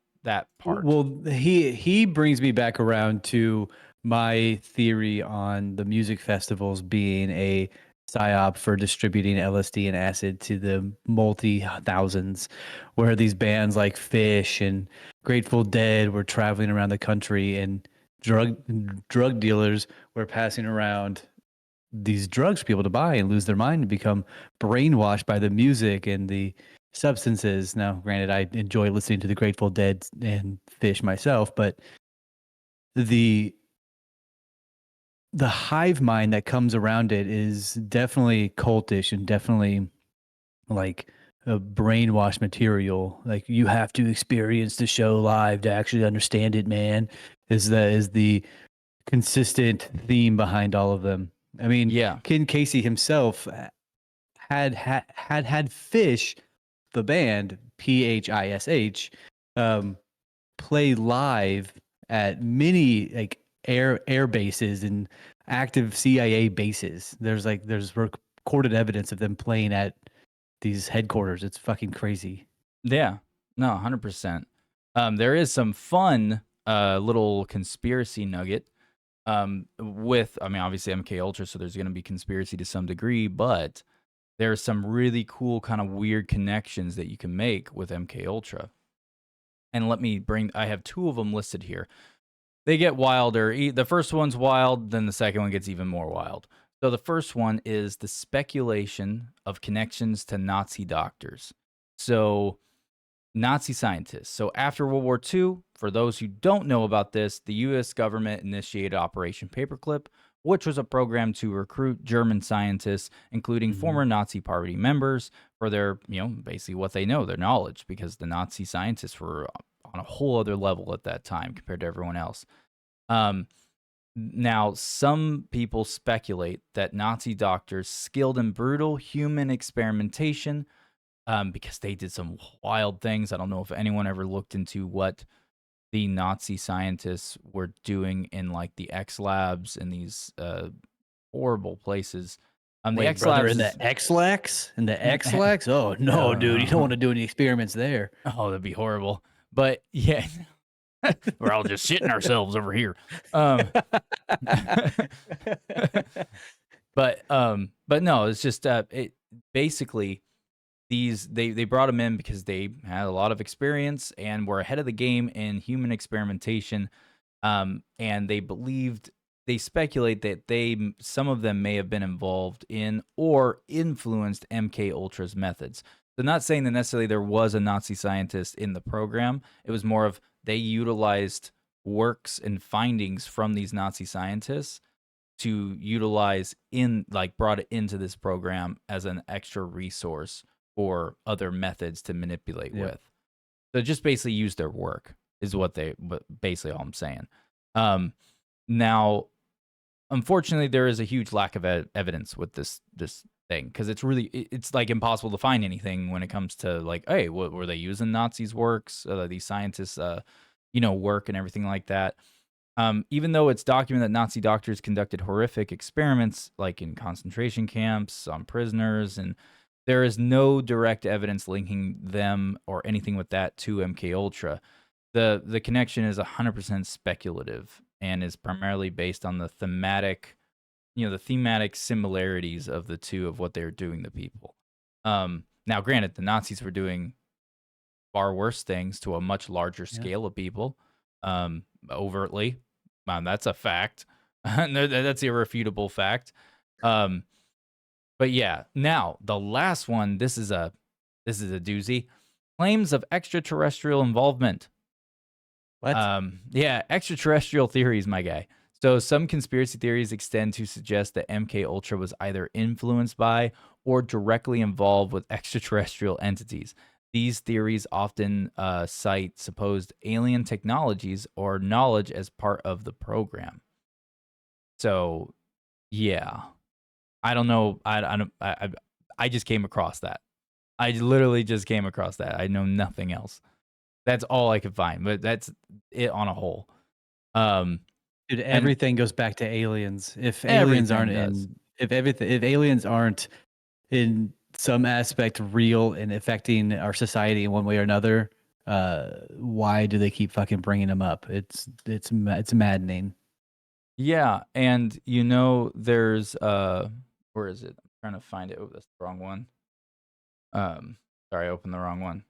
part. Well, he brings me back around to my theory on the music festivals being a psyop for distributing LSD and acid to the multi thousands, where these bands like Fish and Grateful Dead were traveling around the country, and drug dealers were passing around these drugs for people to buy and lose their mind and become brainwashed by the music and the substances. Now, granted, I enjoy listening to the Grateful Dead and Fish myself, but the hive mind that comes around it is definitely cultish and definitely like a brainwash material. Like, you have to experience the show live to actually understand it, man. Is the consistent theme behind all of them. I mean, Yeah. Ken Casey himself had Fish, the band Phish, play live at many like air bases and active CIA bases. There's recorded evidence of them playing at these headquarters. It's fucking crazy. Yeah. No, 100%. There is some fun little conspiracy nugget with, I mean, obviously MK Ultra, so there's going to be conspiracy to some degree, but there's some really cool kind of weird connections that you can make with MK Ultra. And I have two of them listed here. They get wilder. The first one's wild, then the second one gets even more wild. So the first one is the speculation of connections to Nazi doctors. So Nazi scientists. So after World War II, for those who don't know about this, the U.S. government initiated Operation Paperclip, which was a program to recruit German scientists, including former Nazi Party members, for their, basically what they know, their knowledge, because the Nazi scientists were on a whole other level at that time compared to everyone else. Now, some people speculate that Nazi doctors skilled in brutal human experimentation, because they did some wild things. I don't know if anyone ever looked into what the Nazi scientists were doing in like the X labs and these horrible places. The X brother, labs in the X-Lax? In the X-Lax? Oh, no, dude. You don't want to do any experiments there. Oh, that'd be horrible. But yeah, we're all just shitting ourselves over here. But no, it's just it basically. They brought them in because they had a lot of experience and were ahead of the game in human experimentation, and they speculate that some of them may have been involved in or influenced MK Ultra's methods. So not saying that necessarily there was a Nazi scientist in the program. It was more of they utilized works and findings from these Nazi scientists to utilize brought it into this program as an extra resource or other methods to manipulate with. So just basically use their work is basically all I'm saying. Now, unfortunately, there is a huge lack of evidence with this thing, because it's like impossible to find anything when it comes to like, hey, what were they using Nazis' works, these scientists, work and everything like that. Even though it's documented that Nazi doctors conducted horrific experiments, like in concentration camps on prisoners, and there is no direct evidence linking them or anything with that to MK Ultra. The connection is 100% speculative and is primarily based on the thematic similarities of the two of what they're doing to people. Now, granted, the Nazis were doing far worse things to a much larger scale of people, overtly. That's a fact. That's irrefutable fact. But yeah, now the last one, this is a doozy. Claims of extraterrestrial involvement. What? Yeah, extraterrestrial theories, my guy. So some conspiracy theories extend to suggest that MK Ultra was either influenced by or directly involved with extraterrestrial entities. These theories often cite supposed alien technologies or knowledge as part of the program. So, yeah. I don't know. I just came across that. I literally just came across that. I know nothing else. That's all I could find, but that's it on a whole. Dude, everything goes back to aliens. If aliens aren't if aliens aren't in some aspect real and affecting our society in one way or another, why do they keep fucking bringing them up? It's maddening. Yeah, and there's where is it? I'm trying to find it. Oh, that's the wrong one. Sorry, I opened the wrong one.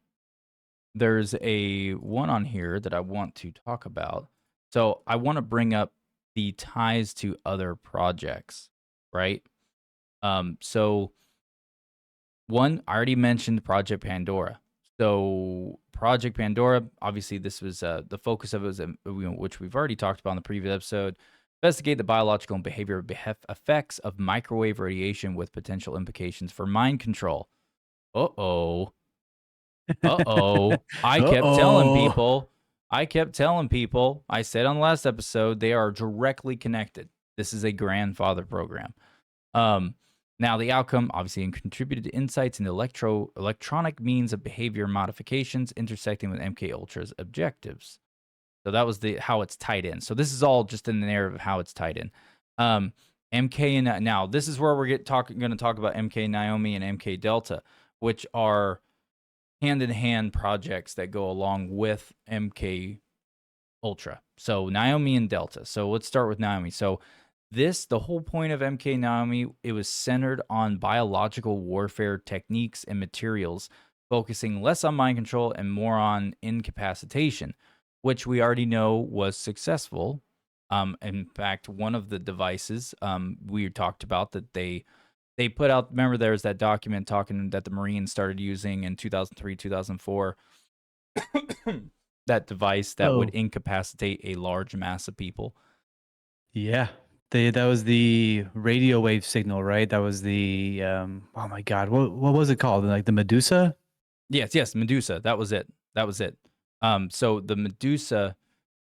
There's a one on here that I want to talk about. So I want to bring up the ties to other projects, right? So one, I already mentioned Project Pandora. So Project Pandora, obviously, this was the focus of it was, which we've already talked about in the previous episode. Investigate the biological and behavioral effects of microwave radiation with potential implications for mind control. Uh-oh. Uh-oh. I kept telling people, I said on the last episode, they are directly connected. This is a grandfather program. Now the outcome obviously contributed to insights into electronic means of behavior modifications intersecting with MK Ultra's objectives. So that was how it's tied in. So this is all just in the narrative of how it's tied in. MK and now this is where we're going to talk about MK Naomi and MK Delta, which are hand-in-hand projects that go along with MK Ultra. So Naomi and Delta. So let's start with Naomi. So the whole point of MK Naomi, it was centered on biological warfare techniques and materials, focusing less on mind control and more on incapacitation, which we already know was successful. In fact, one of the devices we talked about that they put out, remember there's that document talking that the Marines started using in 2003, 2004, that device that would incapacitate a large mass of people. Yeah. That was the radio wave signal, right? That was the oh my God, what was it called? Like the Medusa? Yes, Medusa. That was it. So the Medusa,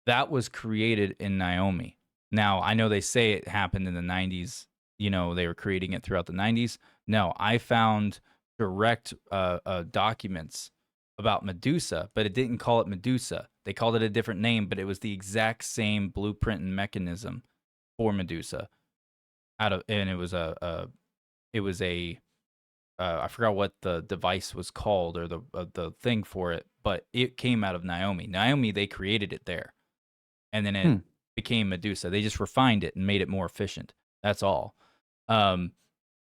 that was created in Naomi. Now, I know they say it happened in the 90s. You know, they were creating it throughout the 90s. No, I found direct documents about Medusa, but it didn't call it Medusa. They called it a different name, but it was the exact same blueprint and mechanism for Medusa. And it was I forgot what the device was called or the thing for it, but it came out of Naomi. Naomi, they created it there, and then it became Medusa. They just refined it and made it more efficient. That's all. And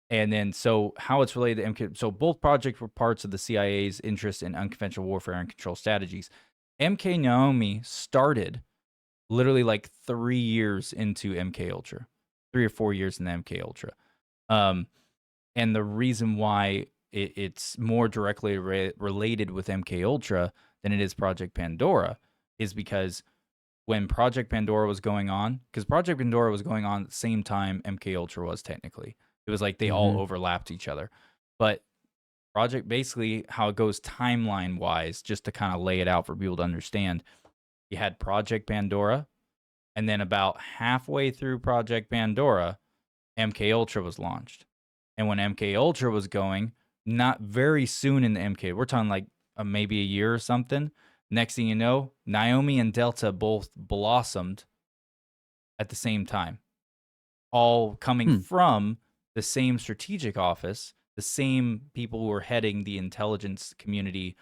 then so how it's related to MK. So both projects were parts of the CIA's interest in unconventional warfare and control strategies. MK Naomi started literally like 3 years into MK Ultra, 3 or 4 years in the MK Ultra. And the reason why it's more directly related with MK Ultra than it is Project Pandora is because when Project Pandora was going on, because Project Pandora was going on at the same time MK Ultra was technically. It was like they all overlapped each other. But Project, basically how it goes timeline wise, just to kind of lay it out for people to understand, you had Project Pandora, and then about halfway through Project Pandora, MK Ultra was launched. And when MK Ultra was going, not very soon in the MK, we're talking like maybe a year or something. Next thing you know, Naomi and Delta both blossomed at the same time, all coming from the same strategic office, the same people who were heading the intelligence community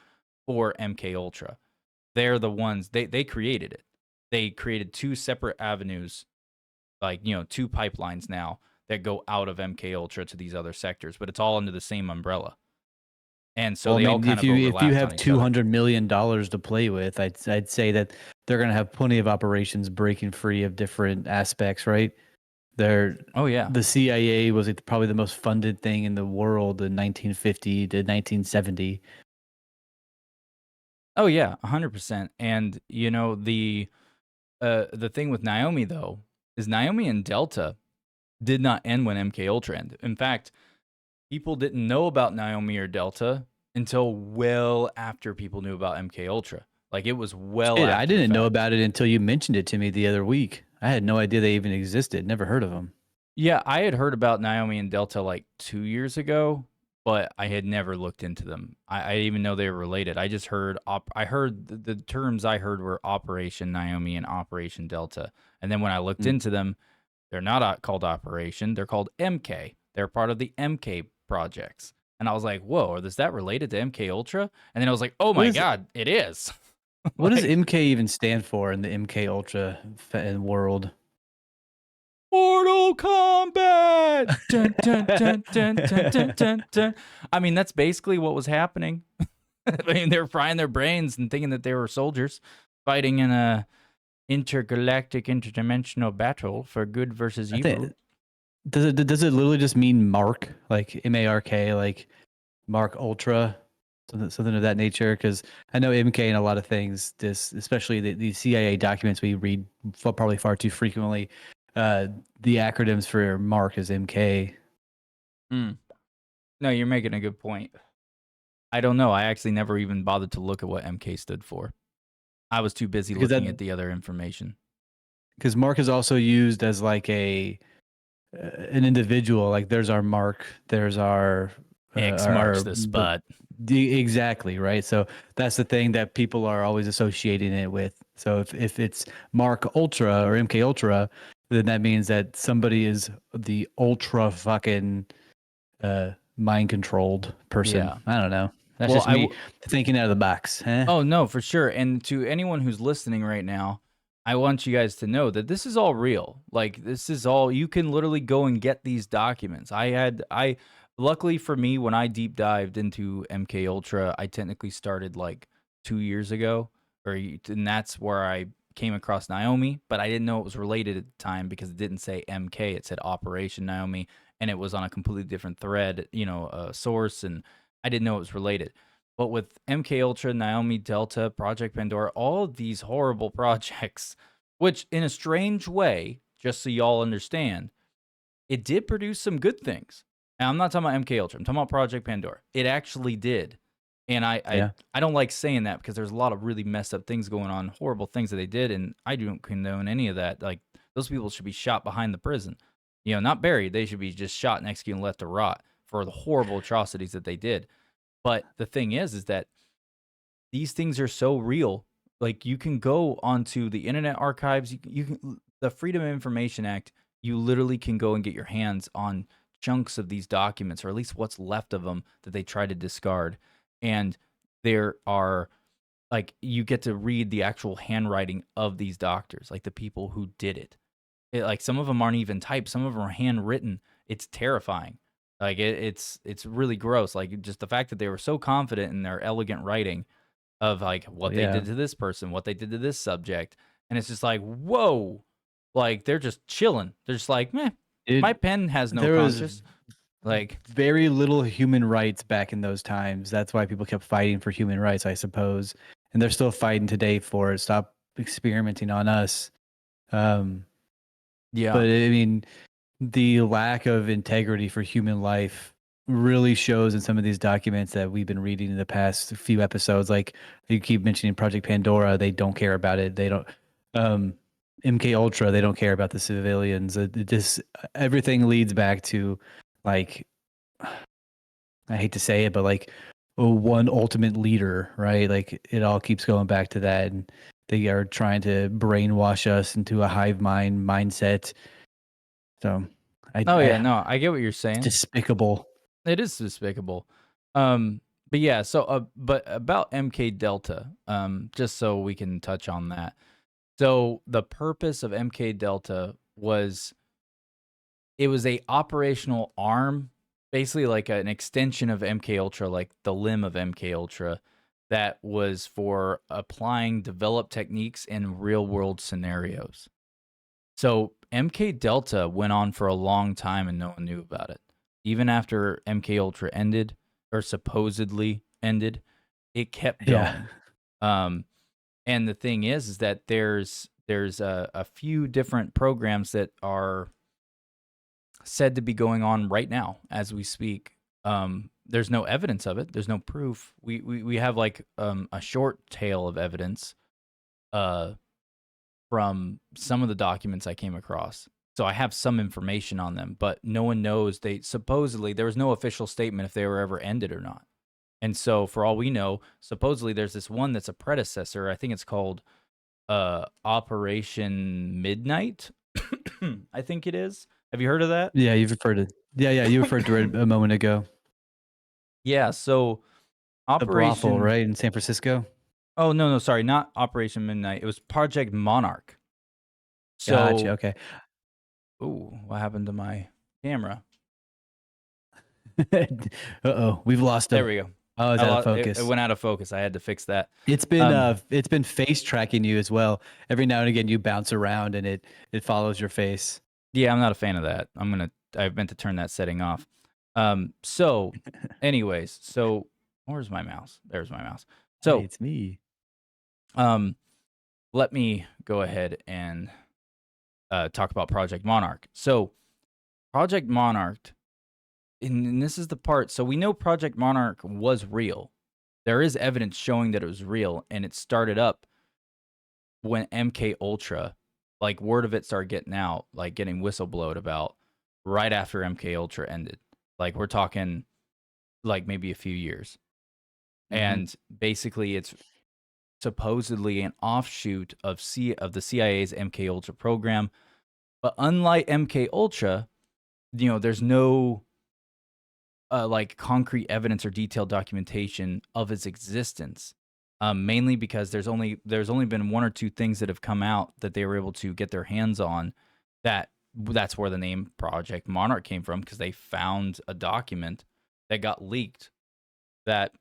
for MK Ultra. They're the ones, they created it. They created 2 separate avenues, like, 2 pipelines now that go out of MK Ultra to these other sectors, but it's all under the same umbrella. And so they all kind of overlapped. If you have $200 million to play with, I'd say that they're going to have plenty of operations breaking free of different aspects, right? The CIA was probably the most funded thing in the world in 1950 to 1970. Oh yeah, 100%. And the thing with Naomi though is Naomi and Delta did not end when MK Ultra ended. In fact, people didn't know about Naomi or Delta until well after people knew about MK Ultra. Like it was after I didn't know about it until you mentioned it to me the other week. I had no idea they even existed. Never heard of them. Yeah, I had heard about Naomi and Delta like 2 years ago, but I had never looked into them. I didn't even know they were related. I just heard the terms I heard were Operation Naomi and Operation Delta. And then when I looked into them, they're not called Operation. They're called MK. They're part of the MK projects. And I was like, whoa, is that related to MK Ultra? And then I was like, oh my God, it is. What does MK even stand for in the MK Ultra world? Mortal Kombat! dun, dun, dun, dun, dun, dun, dun, dun. I mean, that's basically what was happening. I mean, they were frying their brains and thinking that they were soldiers fighting in a intergalactic, interdimensional battle for good versus I evil. think does it literally just mean Mark, like MARK, like Mark Ultra, something of that nature? Because I know MK in a lot of things, this especially the CIA documents we read probably far too frequently. The acronyms for Mark is MK. No, you're making a good point. I don't know. I actually never even bothered to look at what MK stood for. I was too busy Because looking at the other information. Because Mark is also used as like an individual. Like there's our Mark, there's our X marks the spot. Exactly, right. So that's the thing that people are always associating it with. So if it's Mark Ultra or MK Ultra, then that means that somebody is the ultra fucking mind controlled person. Yeah. I don't know. That's Well, just me thinking out of the box. Huh? Oh, no, for sure. And to anyone who's listening right now, I want you guys to know that this is all real. Like, this is all, you can literally go and get these documents. Luckily for me, when I deep dived into MK Ultra, I technically started like 2 years ago, and that's where I came across Naomi, but I didn't know it was related at the time because it didn't say MK, it said Operation Naomi, and it was on a completely different thread, source, and I didn't know it was related. But with MK Ultra, Naomi Delta, Project Pandora, all of these horrible projects, which in a strange way, just so y'all understand, it did produce some good things. And I'm not talking about MK Ultra. I'm talking about Project Pandora. It actually did. And I don't like saying that because there's a lot of really messed up things going on, horrible things that they did, and I don't condone any of that. Like, those people should be shot behind the prison. Not buried. They should be just shot and executed and left to rot for the horrible atrocities that they did. But the thing is that these things are so real. Like, you can go onto the Internet Archives. You can, the Freedom of Information Act, you literally can go and get your hands on chunks of these documents, or at least what's left of them that they try to discard. And there are, like, you get to read the actual handwriting of these doctors, like the people who did it. Like, some of them aren't even typed. Some of them are handwritten. It's terrifying. Like, it's really gross. Like, just the fact that they were so confident in their elegant writing of like what they did to this person, what they did to this subject. And it's just like, whoa, like they're just chilling. They're just like, meh, my pen has no conscience. Like, very little human rights back in those times. That's why people kept fighting for human rights, I suppose. And they're still fighting today for it. Stop experimenting on us. yeah. But I mean, the lack of integrity for human life really shows in some of these documents that we've been reading in the past few episodes. Like, you keep mentioning Project Pandora, they don't care about it. They don't. MK Ultra, they don't care about the civilians. It just, everything leads back to, like, I hate to say it, but like one ultimate leader, right? Like, it all keeps going back to that, and they are trying to brainwash us into a hive mind mindset. So, I get what you're saying. It's despicable. It is despicable. But yeah, so but about MK Delta, just so we can touch on that. So the purpose of MK Delta was, it was a operational arm, basically like an extension of MK Ultra, like the limb of MK Ultra, that was for applying developed techniques in real world scenarios. So MK Delta went on for a long time and no one knew about it. Even after MK Ultra ended, or supposedly ended, it kept going. And the thing is that there's a few different programs that are said to be going on right now as we speak. There's no evidence of it. There's no proof. We have like a short tail of evidence from some of the documents I came across. So I have some information on them, but no one knows. They supposedly, there was no official statement if they were ever ended or not. And so for all we know, supposedly there's this one that's a predecessor. I think it's called Operation Midnight. I think it is. Have you heard of that? Yeah, you've referred to. Yeah, you referred to it a moment ago. Yeah, so The brothel, right, in San Francisco. Oh, no, sorry, not Operation Midnight. It was Project Monarch. So, Gotcha. Okay. ooh, what happened to my camera? Uh-oh, we've lost There him. we go. Oh, it's out of It focus. went out of focus. I had to fix that. It's been face tracking you as well. Every now and again you bounce around and it follows your face. Yeah, I'm not a fan of that. I meant to turn that setting off. So anyways, so where's my mouse? There's my mouse. Hey, So, it's me. let me go ahead and talk about Project Monarch. So, Project Monarch, and this is the part. So, we know Project Monarch was real. There is evidence showing that it was real, and it started up when MK Ultra, like word of it started getting out, like getting whistleblowed about right after MK Ultra ended. Like we're talking like maybe a few years. And basically it's supposedly an offshoot of the CIA's MK Ultra program. But unlike MK Ultra, there's no like concrete evidence or detailed documentation of its existence. Mainly because there's only been one or two things that have come out that they were able to get their hands on. That's where the name Project Monarch came from, because they found a document that got leaked that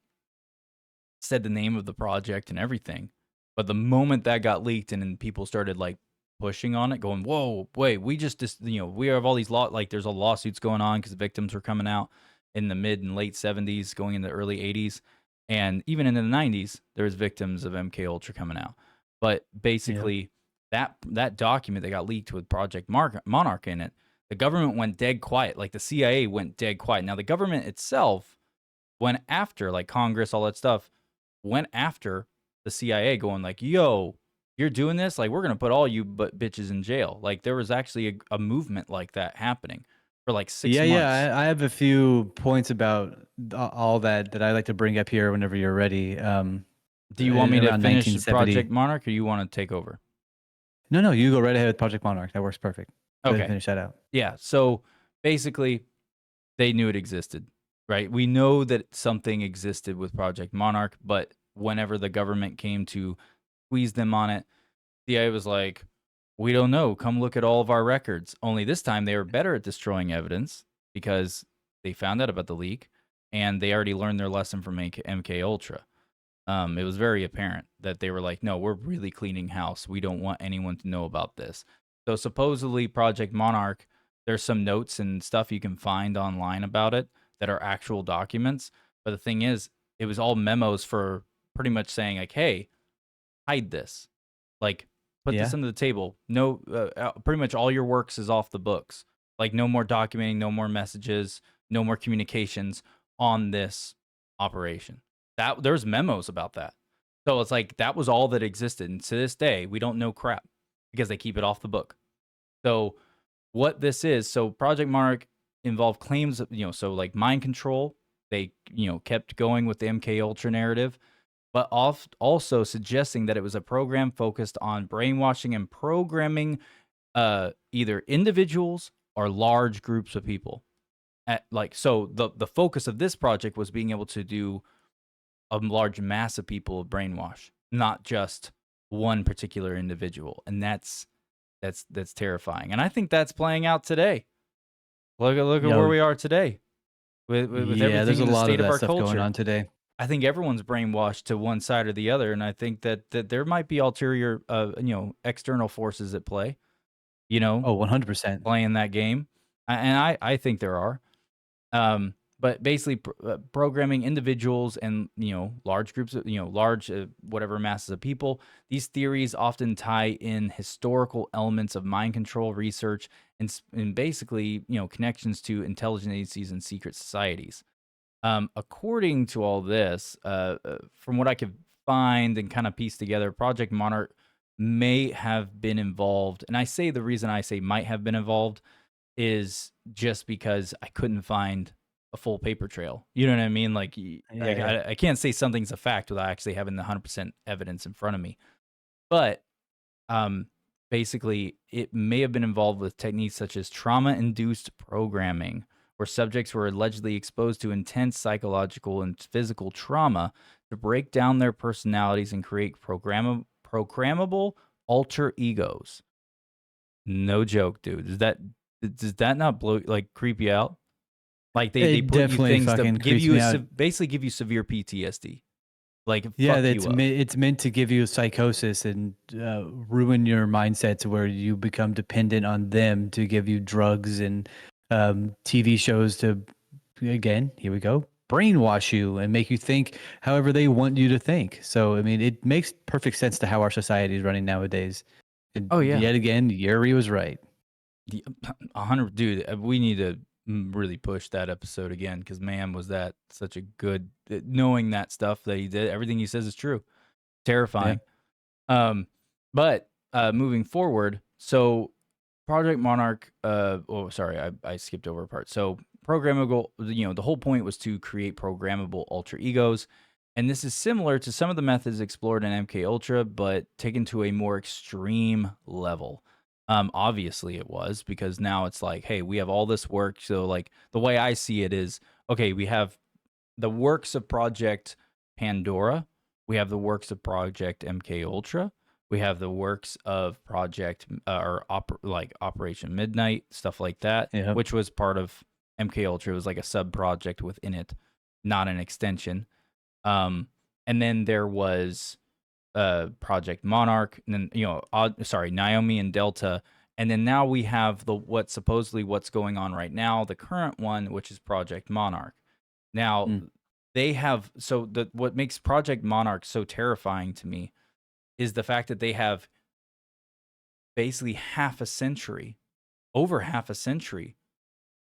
said the name of the project and everything. But the moment that got leaked and then people started like pushing on it, going, "Whoa, wait, we have all these like there's a lawsuits going on because victims were coming out in the mid and late 70s, going in the early 80s, and even in the 90s, there was victims of MK Ultra coming out." But basically, that document that got leaked with Project Monarch in it, the government went dead quiet. Like the CIA went dead quiet. Now the government itself went after, like Congress, all that stuff, went after the CIA, going like, "Yo, you're doing this? Like, we're gonna put all you bitches in jail." Like, there was actually a movement like that happening for like 6 months. I have a few points about all that I like to bring up here whenever you're ready. Do you want me to around finish 1970. Project Monarch, or you want to take over? No, you go right ahead with Project Monarch. That works perfect. Go ahead and Okay. finish that out. Yeah. So basically, they knew it existed, right? We know that something existed with Project Monarch, but whenever the government came to squeeze them on it, the CIA was like, "We don't know. Come look at all of our records." Only this time they were better at destroying evidence because they found out about the leak and they already learned their lesson from MK Ultra. It was very apparent that they were like, "No, we're really cleaning house. We don't want anyone to know about this." So supposedly Project Monarch, there's some notes and stuff you can find online about it that are actual documents. But the thing is, it was all memos for pretty much saying like, "Hey, hide this. Like, put this Yeah. under the table. No, pretty much all your works is off the books. Like, no more documenting, no more messages, no more communications on this operation." There's memos about that. So it's like that was all that existed. And to this day, we don't know crap because they keep it off the book. So what this is, so Project Monarch involved claims of, so like mind control. They, kept going with the MK Ultra narrative, but also suggesting that it was a program focused on brainwashing and programming either individuals or large groups of people. So the focus of this project was being able to do a large mass of people brainwash, not just one particular individual, and that's terrifying. And I think that's playing out today. Look at where we are today with everything there's a in the lot state of of that our stuff culture. going on today. I think everyone's brainwashed to one side or the other, and I think that there might be ulterior, external forces at play. Oh, 100%. Playing that game, I think there are. But basically, programming individuals and large groups of large whatever masses of people. These theories often tie in historical elements of mind control research and basically connections to intelligence agencies and secret societies. According to all this, from what I could find and kind of piece together, Project Monarch may have been involved. And I say the reason I say might have been involved is just because I couldn't find a full paper trail. You know what I mean? Like, I can't say something's a fact without actually having the 100% evidence in front of me. But basically, it may have been involved with techniques such as trauma-induced programming, where subjects were allegedly exposed to intense psychological and physical trauma to break down their personalities and create programmable alter egos. No joke, dude. Does that not creep you out? Like they It put you definitely things to fucking give creeps you me out. basically give you severe PTSD. Like Yeah, fuck you up. it's meant to give you a psychosis and ruin your mindset to where you become dependent on them to give you drugs and TV shows to, again, here we go, brainwash you and make you think however they want you to think. So, I mean, it makes perfect sense to how our society is running nowadays. And Oh yeah. yet again, Yuri was right. 100, dude. We need to really push that episode again because man, was that such a good knowing that stuff that he did. Everything he says is true. Terrifying. But moving forward, so Project Monarch. Oh, sorry, I skipped over a part. So programmable. The whole point was to create programmable alter egos. And this is similar to some of the methods explored in MK Ultra, but taken to a more extreme level. Obviously it was because now it's like, hey, we have all this work. So like the way I see it is, okay, we have the works of Project Pandora, we have the works of Project MK Ultra, we have the works of Project like Operation Midnight, stuff like that, Yeah. which was part of MK Ultra. It was like a sub project within it, not an extension. And then there was Project Monarch, and then Naomi and Delta, and then now we have what's going on right now, the current one, which is Project Monarch. Now they have what makes Project Monarch so terrifying to me is the fact that they have basically over half a century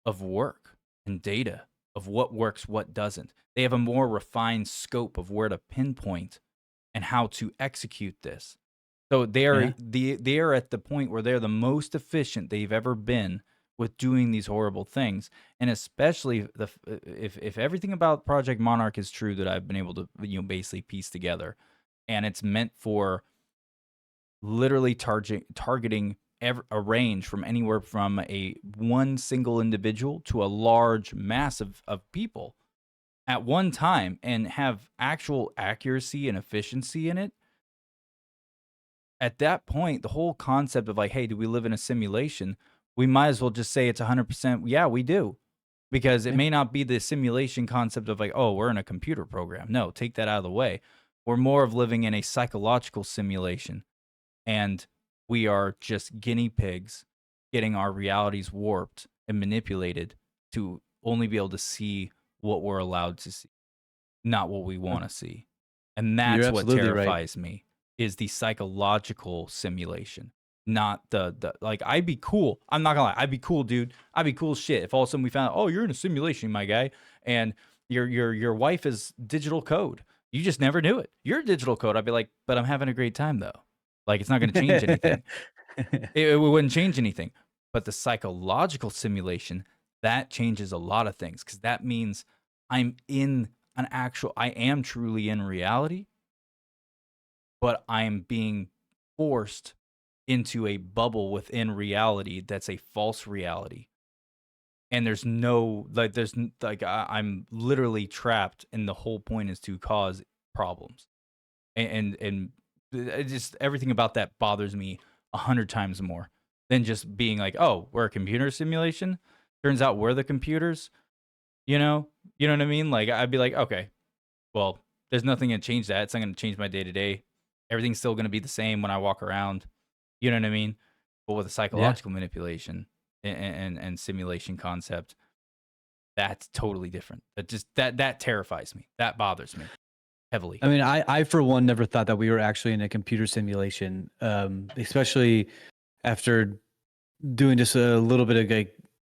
of work and data of what works, what doesn't. They have a more refined scope of where to pinpoint and how to execute this. So they are at the point where they're the most efficient they've ever been with doing these horrible things. And especially if everything about Project Monarch is true that I've been able to basically piece together, and it's meant for literally targeting a range from anywhere from one single individual to a large mass of people at one time and have actual accuracy and efficiency in it. At that point, the whole concept of like, hey, do we live in a simulation? We might as well just say it's 100%. Yeah, we do. Because it may not be the simulation concept of like, oh, we're in a computer program. No, take that out of the way. We're more of living in a psychological simulation. And we are just guinea pigs getting our realities warped and manipulated to only be able to see what we're allowed to see, not what we want to see. And that's what terrifies me is the psychological simulation, not the like, I'd be cool. I'm not gonna lie. I'd be cool, dude. I'd be cool as shit if all of a sudden we found out, oh, you're in a simulation, my guy, and your wife is digital code. You just never knew it. You're digital code. I'd be like, but I'm having a great time though. Like, it's not going to change anything. It wouldn't change anything. But the psychological simulation, that changes a lot of things because that means I am truly in reality, but I am being forced into a bubble within reality that's a false reality. And there's no, like, I'm literally trapped, and the whole point is to cause problems. And it just everything about that bothers me 100 times more than just being like, oh, we're a computer simulation. Turns out we're the computers. You know what I mean? Like, I'd be like, okay, well, there's nothing gonna change that. It's not gonna change my day to day. Everything's still gonna be the same when I walk around. You know what I mean? But with a psychological manipulation and simulation concept, that's totally different. That terrifies me. That bothers me heavily. I mean, I for one never thought that we were actually in a computer simulation, especially after doing just a little bit of like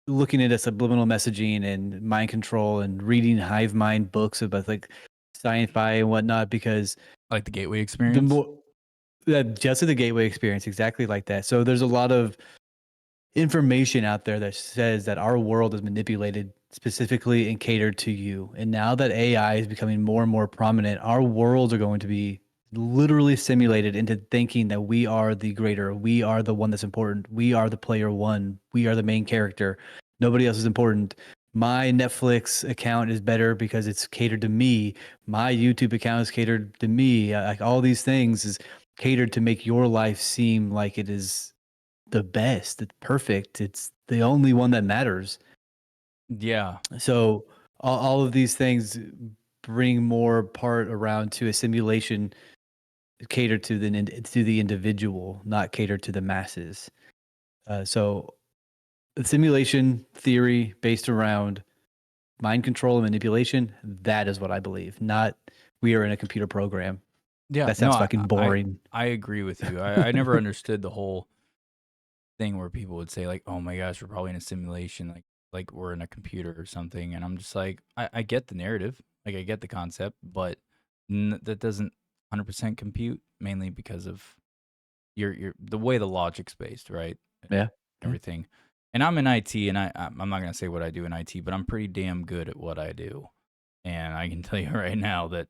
looking into subliminal messaging and mind control and reading hive mind books about like sci-fi and whatnot, because Like the Gateway the Experience. more just the gateway experience, exactly like that. So there's a lot of information out there that says that our world is manipulated specifically and catered to you. And now that AI is becoming more and more prominent, our worlds are going to be literally simulated into thinking that we are the greater, we are the one that's important, we are the player one, we are the main character, nobody else is important. My Netflix account is better because it's catered to me. My YouTube account is catered to me. Like all these things is catered to make your life seem like it is the best. It's perfect. It's the only one that matters. Yeah. So all of these things bring more part around to a simulation catered to the individual, not catered to the masses. So the simulation theory based around mind control and manipulation, that is what I believe. Not we are in a computer program. Yeah. That No, sounds fucking boring. I agree with you. I never understood the whole thing where people would say like, "Oh my gosh, we're probably in a simulation, like we're in a computer or something." And I'm just like, I get the narrative, like I get the concept, but that doesn't 100% compute, mainly because of your the way the logic's based, right? Yeah. Everything. And I'm in IT, and I'm not gonna say what I do in IT, but I'm pretty damn good at what I do. And I can tell you right now that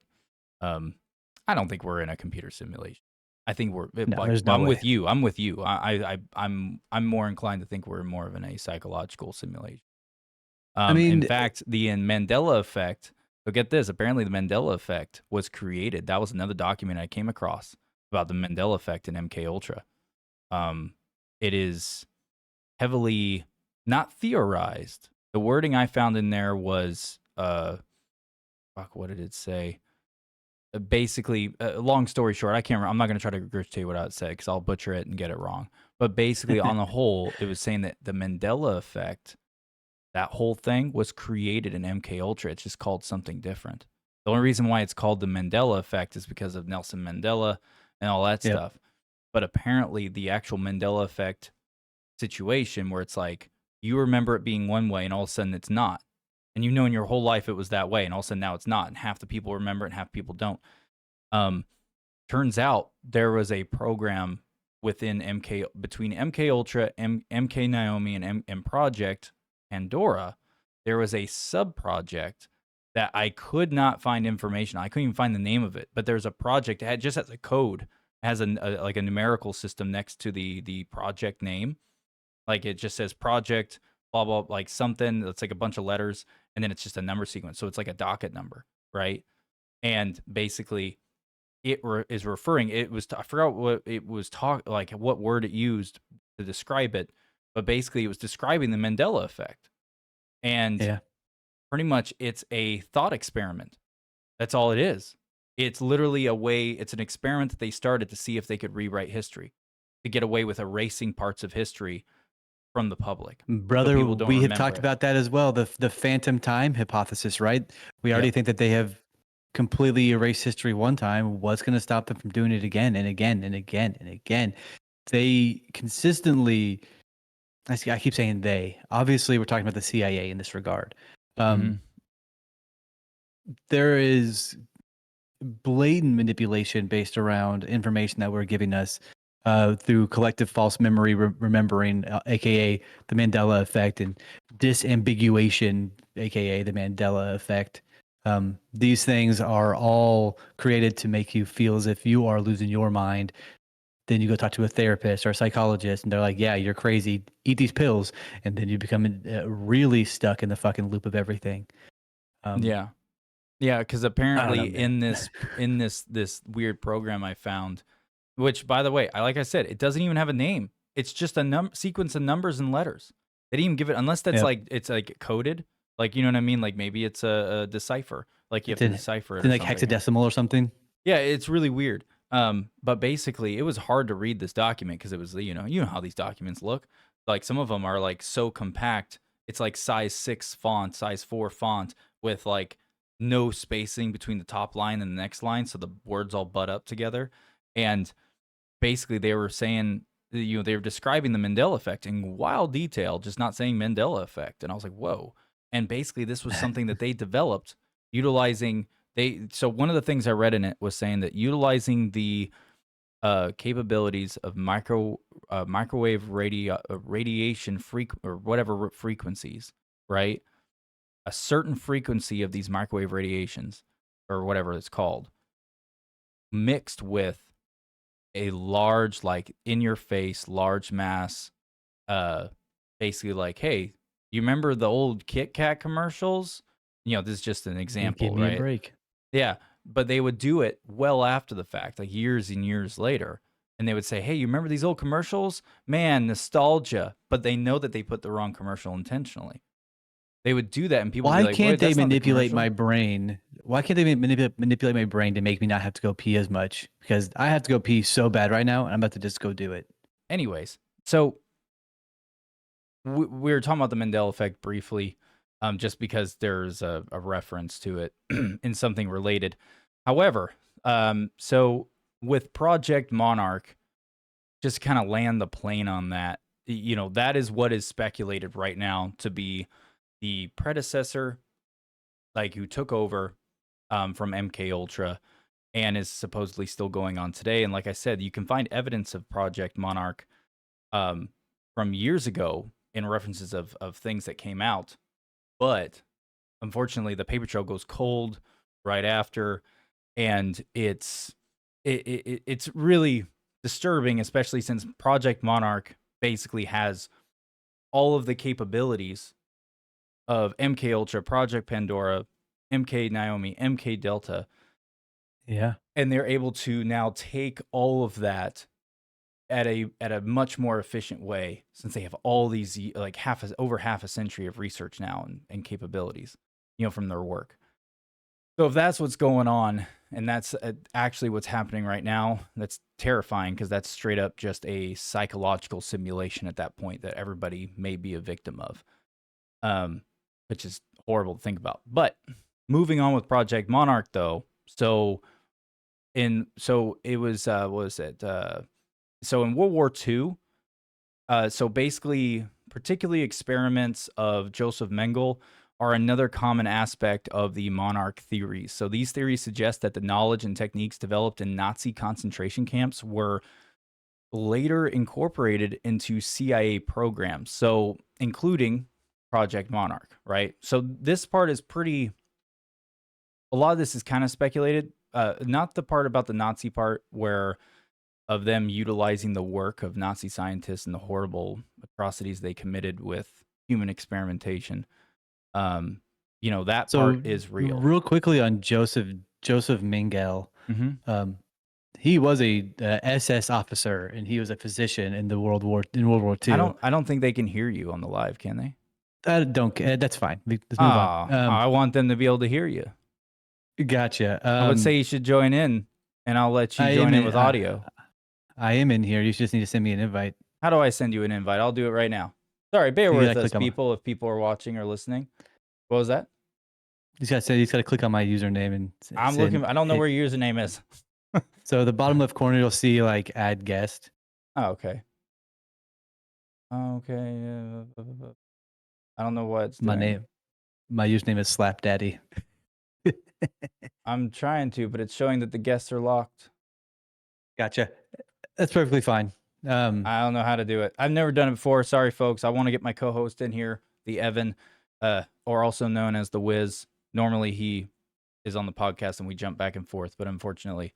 um, I don't think we're in a computer simulation. I think No, like there's no I'm way. with you. I'm with you. I'm more inclined to think we're more of in a psychological simulation. I In mean, fact, the Mandela effect. So get this. Apparently, the Mandela effect was created. That was another document I came across about the Mandela effect in MK Ultra. Um, it is heavily not theorized. The wording I found in there was fuck, what did it say? Basically, long story short, I can't remember. I'm not going to try to regurgitate what I said because I'll butcher it and get it wrong. But basically, on the whole, it was saying that the Mandela effect, that whole thing was created in MK Ultra. It's just called something different. The only reason why it's called the Mandela effect is because of Nelson Mandela and all that yep. stuff. But apparently, the actual Mandela effect situation where it's like you remember it being one way and all of a sudden it's not. And you know in your whole life it was that way and all of a sudden now it's not. And half the people remember it and half people don't. Um, Turns out there was a program within MK between MK Ultra, MK Naomi, and Project Pandora. There was a sub project that I could not find information. I couldn't even find the name of it. But there's a project that just has a code, it has like a numerical system next to the project name. Like it just says project blah blah like something that's like a bunch of letters and then it's just a number sequence. So it's like a docket number, right? And basically is referring. It was I forgot what it was like what word it used to describe it, but basically it was describing the Mandela effect. And Yeah. pretty much it's a thought experiment. That's all it is. It's literally a way. It's an experiment that they started to see if they could rewrite history, to get away with erasing parts of history from the public, so Brother, people don't we have remember talked it. about that as well. The phantom time hypothesis, right? We already Yep. think that they have completely erased history one time. What's going to stop them from doing it again and again and again and again? They consistently, I keep saying they. Obviously, we're talking about the CIA in this regard. Hmm. There is blatant manipulation based around information that we're giving us through collective false memory remembering, aka the Mandela effect, and disambiguation, aka the Mandela effect. These things are all created to make you feel as if you are losing your mind. Then you go talk to a therapist or a psychologist, and they're like, "Yeah, you're crazy. Eat these pills," and then you become really stuck in the fucking loop of everything. Um, Yeah. Yeah, because I don't know, apparently man. in this weird program I found, which by the way, like I said, it doesn't even have a name. It's just a sequence of numbers and letters. They didn't even give it unless that's Yep. like it's like coded, like you know what I mean. Like maybe it's a decipher, like you have It's to in decipher it's it or in like something. hexadecimal or something. Yeah, it's really weird. But basically, it was hard to read this document because it was you know how these documents look. Like some of them are like so compact. It's like size 6 font, size 4 font with like no spacing between the top line and the next line, so the words all butt up together. And basically, they were saying they were describing the Mandela effect in wild detail, just not saying Mandela effect. And I was like, whoa. And basically, this was something that they developed utilizing so one of the things I read in it was saying that utilizing the capabilities of microwave radiation or whatever frequencies, right? A certain frequency of these microwave radiations or whatever it's called, mixed with a large, like in your face, large mass, uh, basically like, hey, you remember the old Kit Kat commercials? This is just an Give example, me a right? break. Yeah, but they would do it well after the fact, like years and years later. And they would say, "Hey, you remember these old commercials? Man, nostalgia." But they know that they put the wrong commercial intentionally. They would do that, and people would Why be like, can't "Wait, they that's not the manipulate commercial?" my brain? Why can't they manipulate my brain to make me not have to go pee as much? Because I have to go pee so bad right now, and I'm about to just go do it. Anyways, so we were talking about the Mandela effect briefly, just because there's a reference to it in something related. However, so with Project Monarch, just kind of land the plane on that. That is what is speculated right now to be the predecessor, like who took over from MK Ultra and is supposedly still going on today. And like I said, you can find evidence of Project Monarch um, from years ago in references of things that came out. But unfortunately, the paper trail goes cold right after, and it's really disturbing, especially since Project Monarch basically has all of the capabilities of MK Ultra, Project Pandora, MK Naomi, MK Delta, Yeah. and they're able to now take all of that at a much more efficient way, since they have all these like over half a century of research now and capabilities, from their work. So if that's what's going on, and that's actually what's happening right now, that's terrifying, because that's straight up just a psychological simulation at that point that everybody may be a victim of, which is horrible to think about. But moving on with Project Monarch, though, so it was what was it? So in World War II, so basically, particularly experiments of Joseph Mengele are another common aspect of the monarch theories. So these theories suggest that the knowledge and techniques developed in Nazi concentration camps were later incorporated into CIA programs, so including Project Monarch, right? So this part is a lot of this is kind of speculated. Not the part about the Nazi part where of them utilizing the work of Nazi scientists and the horrible atrocities they committed with human experimentation. That So part is real. real quickly on Joseph Mengele, Mm-hmm. he was a SS officer and he was a physician in World War II. I don't think they can hear you on the live, can they? I don't care. That's fine. Let's move on. I want them to be able to hear you. Gotcha. I would say you should join in, and I'll let you I join am in with audio. I am in here. You just need to send me an invite. How do I send you an invite? I'll do it right now. Sorry, bear You with gotta us, click on my- people, if people are watching or listening. What was that? You just gotta click on my username and I'm looking. I don't know where your username is. So the bottom left corner, you'll see like add guest. Oh, okay. Okay. I don't know what it's doing. My username is Slap Daddy. I'm trying to, but it's showing that the guests are locked. Gotcha. That's perfectly fine. I don't know how to do it. I've never done it before. Sorry, folks. I want to get my co-host in here, the Evan, or also known as the Wiz. Normally, he is on the podcast and we jump back and forth, but unfortunately,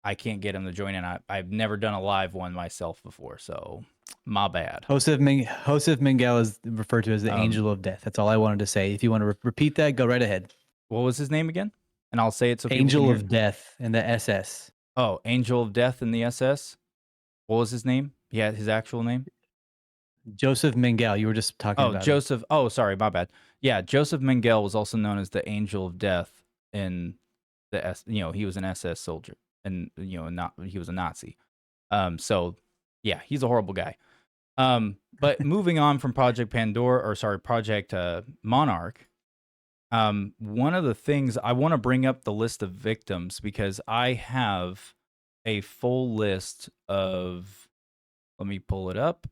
I can't get him to join in. I've never done a live one myself before, so my bad. Joseph Mengele is referred to as the Angel of Death. That's all I wanted to say. If you want to repeat that, go right ahead. What was his name again? And I'll say it so people Angel can hear of it. Death in the SS. Oh, Angel of Death in the SS? What was his name? Yeah, his actual name? Joseph Mengele. You were just talking about Joseph. Oh, sorry, my bad. Yeah, Joseph Mengele was also known as the Angel of Death in the he was an SS soldier, and he was a Nazi. So yeah, he's a horrible guy. But moving on from Project Monarch. One of the things I want to bring up the list of victims, because I have a full list of. Let me pull it up.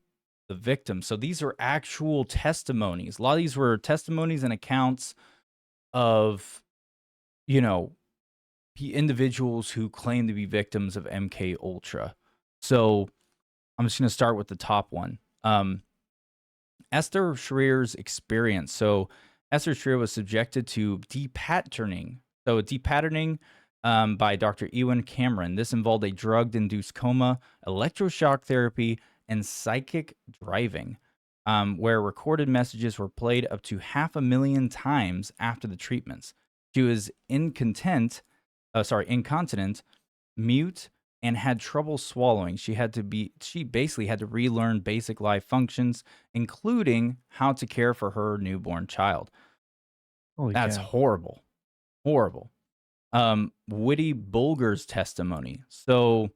The victims. So these are actual testimonies. A lot of these were testimonies and accounts of, individuals who claim to be victims of MK Ultra. So I'm just going to start with the top one. Esther Schreer's experience. So Esther Schreer was subjected to depatterning. So depatterning by Dr. Ewan Cameron. This involved a drug-induced coma, electroshock therapy, and psychic driving, where recorded messages were played up to 500,000 times after the treatments. She was incontinent, mute, and had trouble swallowing. She basically had to relearn basic life functions, including how to care for her newborn child. Holy That's cow. horrible. Horrible. Witty Bulger's testimony. So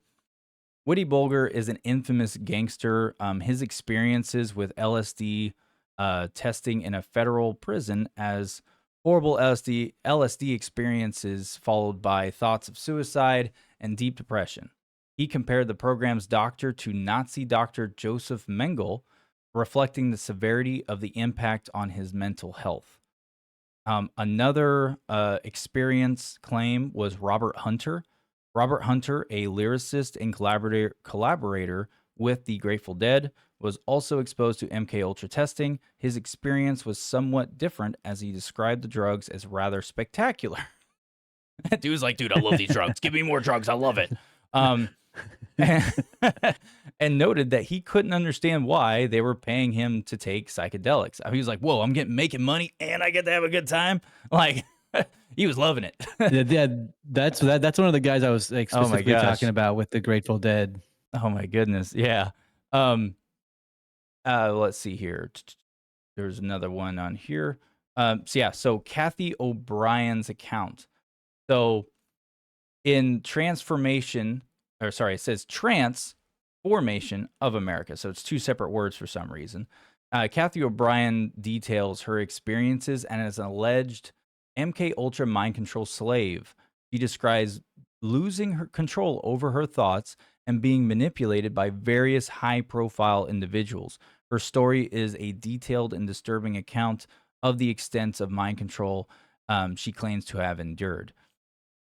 Witty Bulger is an infamous gangster. His experiences with LSD testing in a federal prison as horrible LSD experiences followed by thoughts of suicide and deep depression. He compared the program's doctor to Nazi Dr. Joseph Mengele, reflecting the severity of the impact on his mental health. Another experience claim was Robert Hunter. Robert Hunter, a lyricist and collaborator with the Grateful Dead, was also exposed to MK Ultra testing. His experience was somewhat different as he described the drugs as rather spectacular. That dude's like, dude, I love these drugs. Give me more drugs. I love it. And noted that he couldn't understand why they were paying him to take psychedelics. He was like, whoa, I'm making money and I get to have a good time. Like, he was loving it. Yeah, that's one of the guys I was like Oh my specifically gosh. talking about with the Grateful Dead. Oh my goodness. Yeah. Let's see here. There's another one on here. So Kathy O'Brien's account. So in transformation, it says Transformation of America. So it's two separate words for some reason. Kathy O'Brien details her experiences and as an alleged MK Ultra mind control slave. She describes losing her control over her thoughts and being manipulated by various high-profile individuals. Her story is a detailed and disturbing account of the extent of mind control she claims to have endured.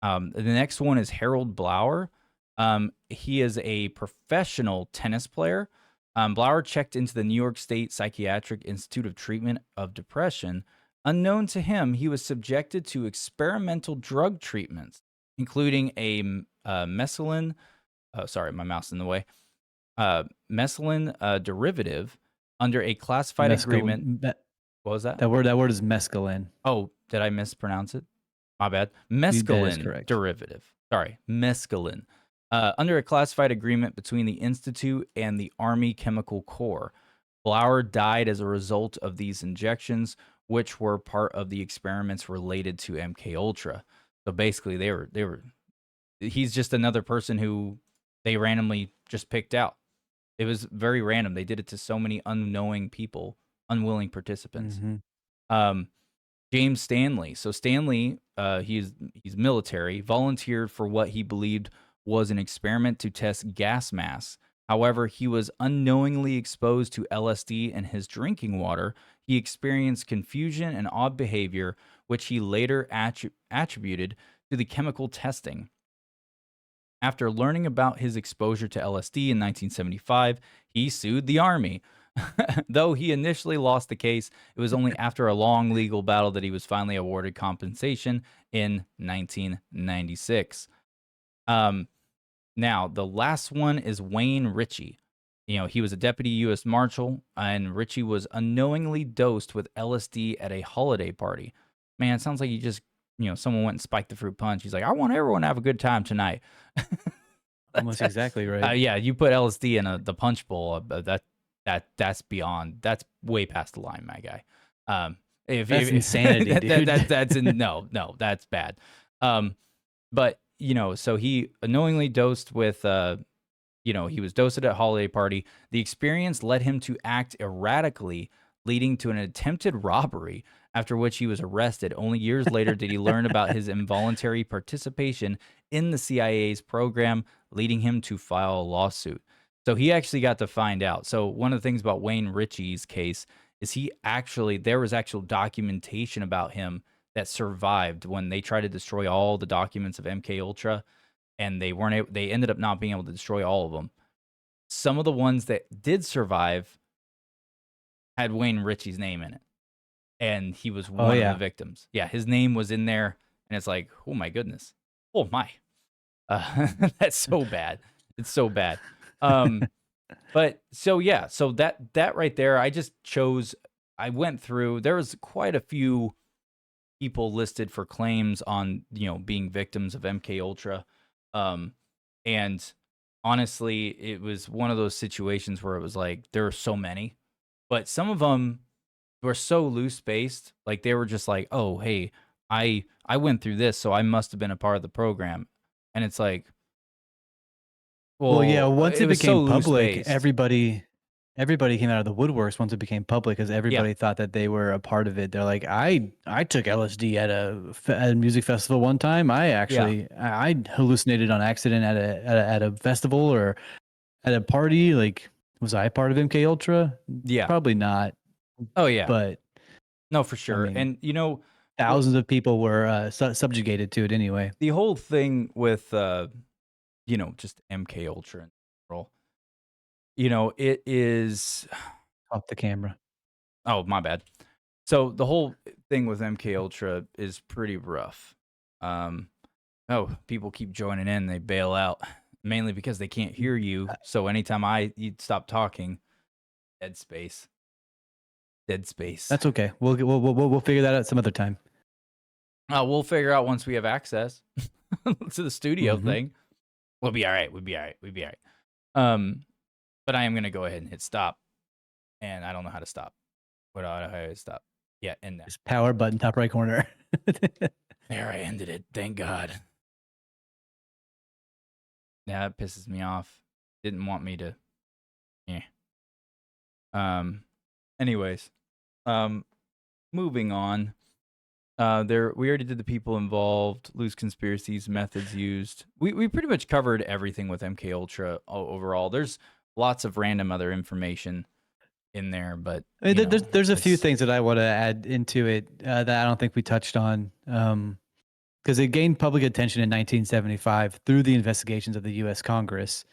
The next one is Harold Blauer. He is a professional tennis player. Blauer checked into the New York State Psychiatric Institute of Treatment of Depression. Unknown to him, he was subjected to experimental drug treatments, including a mescaline. Oh, sorry, my mouse in the way. Mescaline derivative under a classified agreement. What was that? That word is mescaline. Oh, did I mispronounce it? My bad. That is Mescaline correct. derivative. Sorry, mescaline. Under a classified agreement between the Institute and the Army Chemical Corps. Blauer died as a result of these injections, which were part of the experiments related to MK Ultra. So basically, he's just another person who they randomly just picked out. It was very random. They did it to so many unknowing people, unwilling participants. Mm-hmm. James Stanley. So Stanley, he's military, volunteered for what he believed was an experiment to test gas masks. However, he was unknowingly exposed to LSD in his drinking water. He experienced confusion and odd behavior, which he later attributed to the chemical testing. After learning about his exposure to LSD in 1975, he sued the Army. Though he initially lost the case, it was only after a long legal battle that he was finally awarded compensation in 1996. Now, the last one is Wayne Ritchie. He was a deputy U.S. Marshal, and Ritchie was unknowingly dosed with LSD at a holiday party. Man, it sounds like he just, someone went and spiked the fruit punch. He's like, I want everyone to have a good time tonight. Almost exactly right. Yeah, you put LSD in the punch bowl. That's beyond. That's way past the line, my guy. That's insanity, dude. No, that's bad. But so he unknowingly dosed with, he was dosed at a holiday party. The experience led him to act erratically, leading to an attempted robbery. After which he was arrested. Only years later did he learn about his involuntary participation in the CIA's program, leading him to file a lawsuit. So he actually got to find out. So one of the things about Wayne Ritchie's case is there was actual documentation about him that survived when they tried to destroy all the documents of MK Ultra, and they ended up not being able to destroy all of them. Some of the ones that did survive had Wayne Ritchie's name in it, and he was one of the victims. Yeah, his name was in there, and it's like, oh my goodness, oh my, that's so bad. It's so bad. But so that right there, I went through, there was quite a few people listed for claims on, being victims of MK Ultra. And honestly, it was one of those situations where it was like there were so many, but some of them were so loose spaced. Like they were just like, "Oh, hey, I went through this, so I must have been a part of the program," and it's like, Well, yeah, well, once it it was so became loose public, spaced. everybody came out of the woodworks once it became public because Yeah, everybody thought that they were a part of it. They're like, I took LSD at at a music festival one time. yeah, I hallucinated on accident at a festival or at a party. Like, was I part of MK Ultra? yeah. Probably not. Oh yeah, But no, for I sure. mean, And you know, what thousands of people were subjugated to it anyway. the whole thing with just MK Ultra in general, it is. Off the camera. Oh, my bad. So the whole thing with MK Ultra is pretty rough. Um, oh, people keep joining in, they bail out mainly because they can't hear you. So anytime you stop talking, dead space, dead space. That's okay. We'll figure that out some other time. We'll figure out once we have access to the studio Mm-hmm. thing. We'll be all right. We'll be all right. We'll be all right. But I am gonna go ahead and hit stop, and I don't know how to stop. What do I know how to stop? Yeah, and that. Just power button top right corner. There, I ended it. Thank God. Yeah, that pisses me off. Didn't want me to. Yeah. Anyways, um, moving on. We already did the people involved, loose conspiracies, methods used. We pretty much covered everything with MK Ultra overall. There's lots of random other information in there, but I mean, there's a few it's things that I want to add into it that I don't think we touched on. Because it gained public attention in 1975 through the investigations of the U.S. Congress,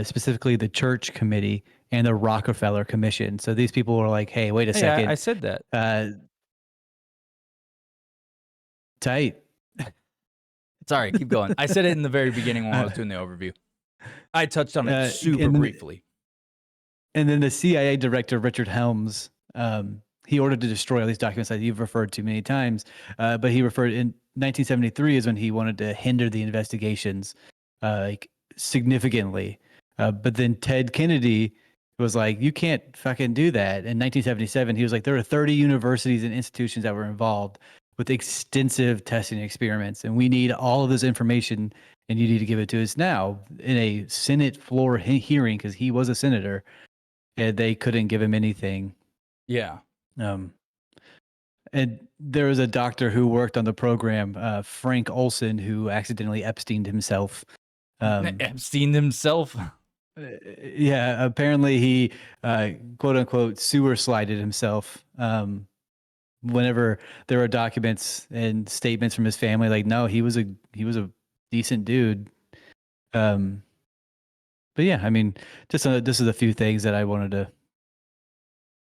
specifically the Church Committee and the Rockefeller Commission. So these people were like, "Hey, wait a hey, I second, said that. uh, tight." Sorry, keep going. I said it in the very beginning when I was doing the overview. I touched on it super briefly. And then the CIA director, Richard Helms, he ordered to destroy all these documents that you've referred to many times. But he referred in 1973 is when he wanted to hinder the investigations like significantly. But then Ted Kennedy was like, you can't fucking do that. In 1977, he was like, there are 30 universities and institutions that were involved with extensive testing experiments. And we need all of this information and you need to give it to us now in a Senate floor hearing because he was a senator. And they couldn't give him anything. Yeah. And there was a doctor who worked on the program, Frank Olson, who accidentally Epsteined himself. Epstein himself. Yeah, apparently he quote unquote sewer slided himself. Whenever there were documents and statements from his family, like no, he was a decent dude. But yeah, I mean, just this is a few things that I wanted to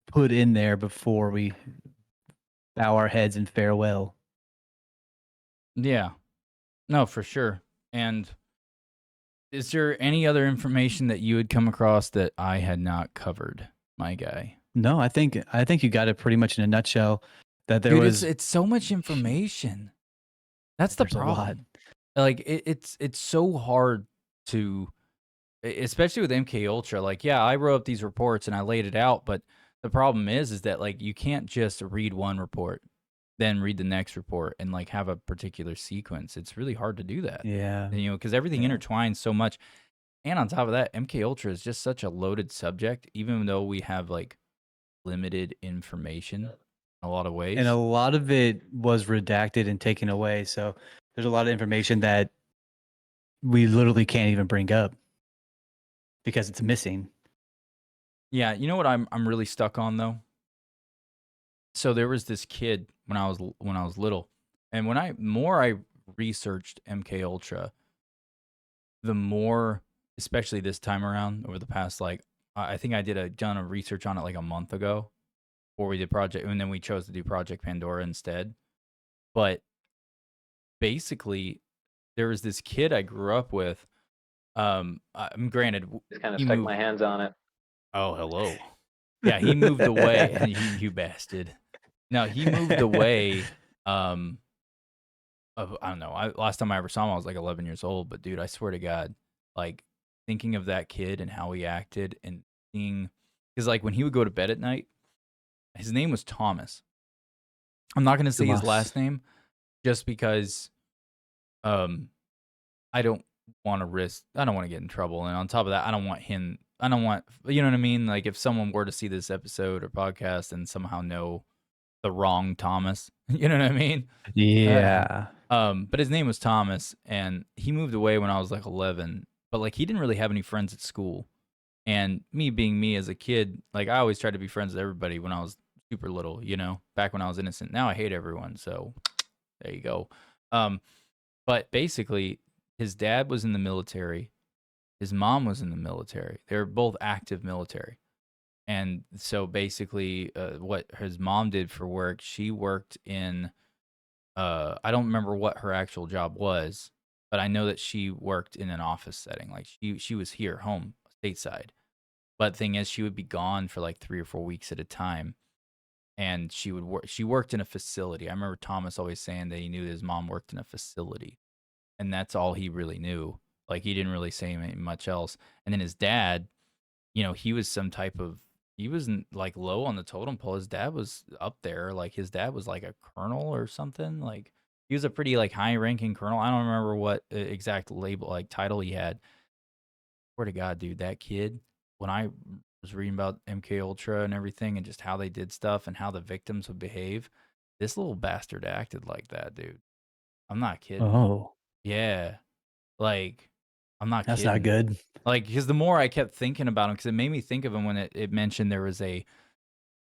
put in there before we bow our heads in farewell. Yeah. No, for sure. And is there any other information that you had come across that I had not covered, my guy? No, I think you got it pretty much in a nutshell. That there Dude, was it's so much information. That's the there's a lot. problem. Like it's so hard to, especially with MK Ultra. Like, yeah, I wrote up these reports and I laid it out, but the problem is that like you can't just read one report, then read the next report and like have a particular sequence. It's really hard to do that. Yeah. Because everything intertwines so much. And on top of that, MK Ultra is just such a loaded subject, even though we have like limited information in a lot of ways. And a lot of it was redacted and taken away. So there's a lot of information that we literally can't even bring up because it's missing. Yeah, you know what I'm really stuck on though? So there was this kid when I was little, and when I researched MK Ultra, the more, especially this time around over the past like I think I done a research on it like a month ago, before we did Project, and then we chose to do Project Pandora instead. But basically, there was this kid I grew up with. Granted, Just kind of he stuck moved. my hands on it. Oh, hello. Yeah, he moved away. You bastard. No, he moved away. I don't know. Last time I ever saw him, I was like 11 years old. But dude, I swear to God, like thinking of that kid and how he acted and seeing, because like when he would go to bed at night, his name was Thomas. I'm not going to say his Tomas. last name just because um I don't want to risk, I don't want to get in trouble. And on top of that, I don't want, you know what I mean? Like if someone were to see this episode or podcast and somehow know the wrong Thomas, you know what I mean? Yeah. But his name was Thomas, and he moved away when I was like 11. But like he didn't really have any friends at school, and me being me as a kid, like I always tried to be friends with everybody when I was super little, you know, back when I was innocent. Now I hate everyone, so there you go. Um, but basically, his dad was in the military. His mom was in the military. They were both active military. And so basically, what his mom did for work, she worked in, I don't remember what her actual job was, but I know that she worked in an office setting. Like she was here, home, stateside. But thing is, she would be gone for like 3 or 4 weeks at a time, and she would work. She worked in a facility. I remember Thomas always saying that he knew that his mom worked in a facility, and that's all he really knew. Like he didn't really say much else. And then his dad, you know, he was some type of, he wasn't like low on the totem pole. His dad was up there. Like his dad was like a colonel or something. Like he was a pretty like high ranking colonel. I don't remember what exact label, like title he had. Swear to God, dude, that kid, when I was reading about MK Ultra and everything and just how they did stuff and how the victims would behave, this little bastard acted like that, dude. I'm not kidding. Oh, Yeah. Like, I'm not that's not kidding. good. Like, because the more I kept thinking about him, because it made me think of him when it mentioned there was I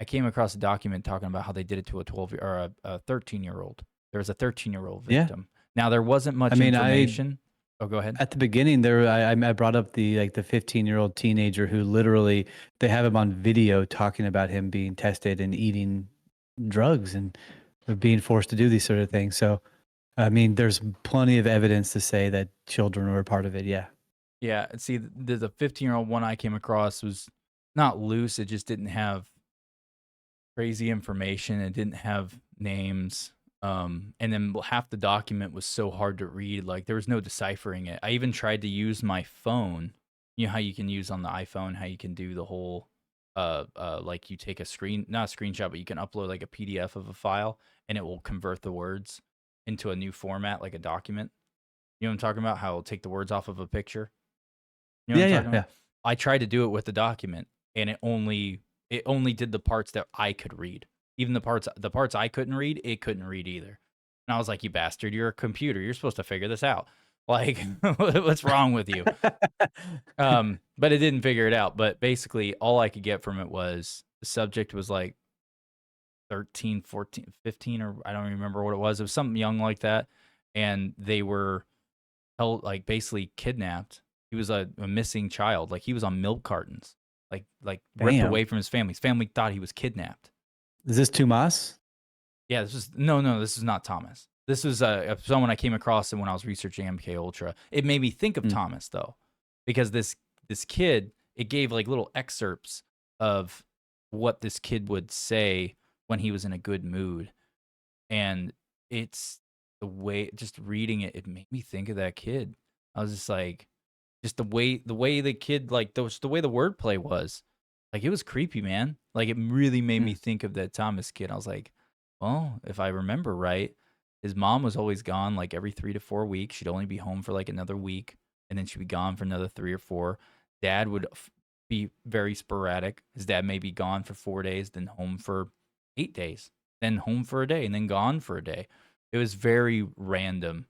came across a document talking about how they did it to a 12 or a 13-year-old. There was a 13-year-old Yeah. victim. Now, there wasn't much I mean, information. Oh, go ahead. At the beginning, I brought up the 15-year-old teenager who literally they have him on video talking about him being tested and eating drugs and being forced to do these sort of things. So, I mean, there's plenty of evidence to say that children were a part of it. Yeah. Yeah, see, the 15-year-old one I came across was not loose. It just didn't have crazy information. It didn't have names. And then half the document was so hard to read. Like there was no deciphering it. I even tried to use my phone. You know how you can use on the iPhone, how you can do the whole, like you take not a screenshot, but you can upload like a PDF of a file and it will convert the words into a new format, like a document. You know what I'm talking about? How it'll take the words off of a picture. You know what I'm talking about? I tried to do it with the document, and it only did the parts that I could read. Even the parts I couldn't read, it couldn't read either. And I was like, "You bastard! You're a computer. You're supposed to figure this out. Like, what's wrong with you?" But it didn't figure it out. But basically, all I could get from it was the subject was like 13, 14, 15, or I don't remember what it was. It was something young like that, and they were held, like basically kidnapped. He was a missing child. Like he was on milk cartons, like ripped Damn. away from his family. His family thought he was kidnapped. Is this Tomas? Yeah, this was no, this is not Thomas. This was someone I came across when I was researching MK Ultra. It made me think of Thomas though, because this kid, it gave like little excerpts of what this kid would say when he was in a good mood, and it's the way, just reading it, it made me think of that kid. I was just like, just the way the kid, like the way the wordplay was, like it was creepy, man. Like it really made me think of that Thomas kid. I was like, well, if I remember right, his mom was always gone like every 3 to 4 weeks. She'd only be home for like another week, and then she'd be gone for another 3 or 4. Dad would be very sporadic. His dad may be gone for 4 days, then home for 8 days, then home for a day, and then gone for a day. It was very random.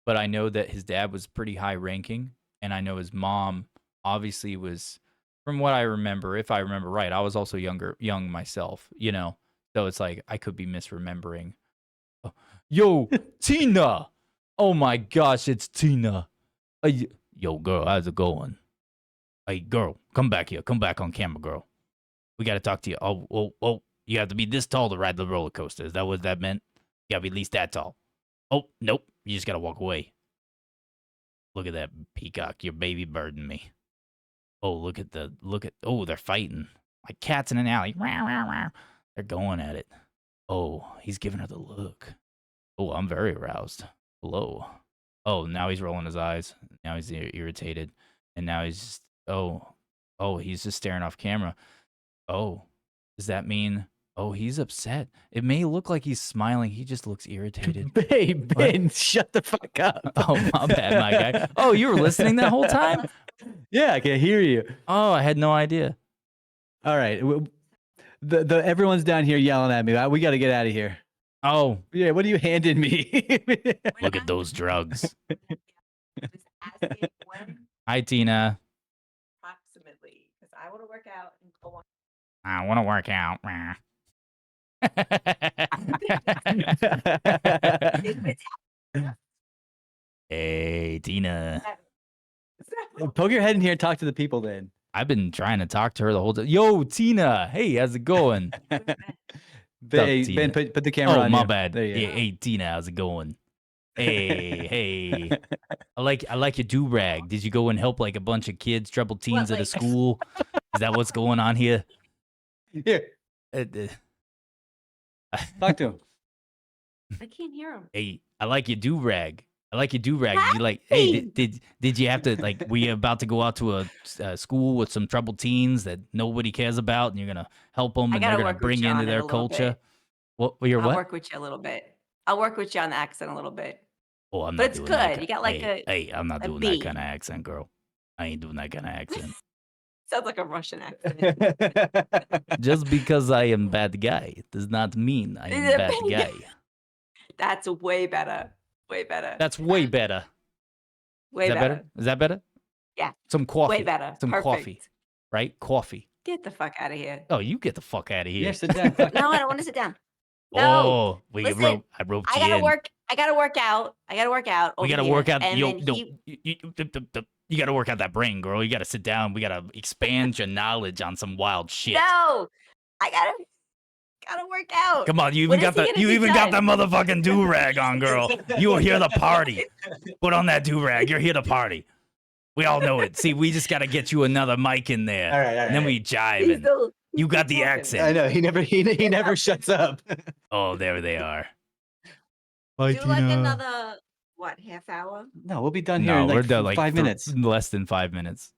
But I know that his dad was pretty high ranking, and I know his mom obviously was, from what I remember, if I remember right, I was also young myself, you know. So it's like I could be misremembering. Oh, yo, Tina! Oh my gosh, it's Tina. Yo, girl, how's it going? Hey, girl, come back here. Come back on camera, girl. We got to talk to you. Oh, you have to be this tall to ride the roller coaster. Is that what that meant? You got to be at least that tall. Oh, nope. You just got to walk away. Look at that peacock. You're baby birding me. Oh, oh, they're fighting. Like cats in an alley. They're going at it. Oh, he's giving her the look. Oh, I'm very aroused. Hello. Oh, now he's rolling his eyes. Now he's irritated. and now he's just he's just staring off camera. Oh, does that mean? Oh, he's upset. It may look like he's smiling. He just looks irritated. Hey, Ben, shut the fuck up. Oh, my bad, my guy. Oh, you were listening that whole time? Yeah, I can hear you. Oh, I had no idea. All right. The everyone's down here yelling at me. We got to get out of here. Oh, Yeah, what are you handing me? look at those drugs. Just asking when Hi, Tina. approximately, because I want to work out and go on. I want to work out. Hey, Tina. Poke your head in here and talk to the people then. I've been trying to talk to her the whole time. Yo, Tina. Hey, how's it going? Ben, Tina? put the camera on. My you. bad. There you Yeah, go. hey, Tina, how's it going? Hey. I like your do-rag. Did you go and help like a bunch of kids, troubled teens at a like- school? Is that what's going on here? Here, talk to him. I can't hear him. Hey, I like your do-rag. Did you like, hey, did you have to, like, were you about to go out to a school with some troubled teens that nobody cares about and you're going to help them I and they're gotta going to work with bring you you on into it a their little culture? bit. What? You're I'll what? work with you a little bit. I'll work with you on the accent a little bit. Oh, I'm But not it's doing that. good. You got like hey, I'm not a doing B. that kind of accent, girl. I ain't doing that kind of accent. Sounds like a Russian accent. Just because I am bad guy does not mean I am Yeah, bad bad guy. That's way better. Way better. That's way better. Way Is that better. better? Is that better? Yeah. Some coffee. Way better. Some Perfect. coffee. Right? Coffee. Get the fuck out of here. Oh, you get the fuck out of here. Yeah, sit down. Fuck. No, I don't want to sit down. No. Oh, Listen, I roped I you gotta in. work. I gotta work out. We gotta over work here, out. And Yo, then no, he, you gotta work out that brain, girl. You gotta sit down. We gotta expand your knowledge on some wild shit. no, I gotta work out. Come on, you When even is got he the gonna be got that done? motherfucking do rag on, girl. You are here to party. Put on that do rag. You're here to party. We all know it. See, we just gotta get you another mic in there. All right. And then we He's jiving. still- You got the talking. accent. I know he never shuts up. Oh, there they are. Do like another half hour? No, we'll be done here No, in we're like done like 5 for minutes. less than 5 minutes.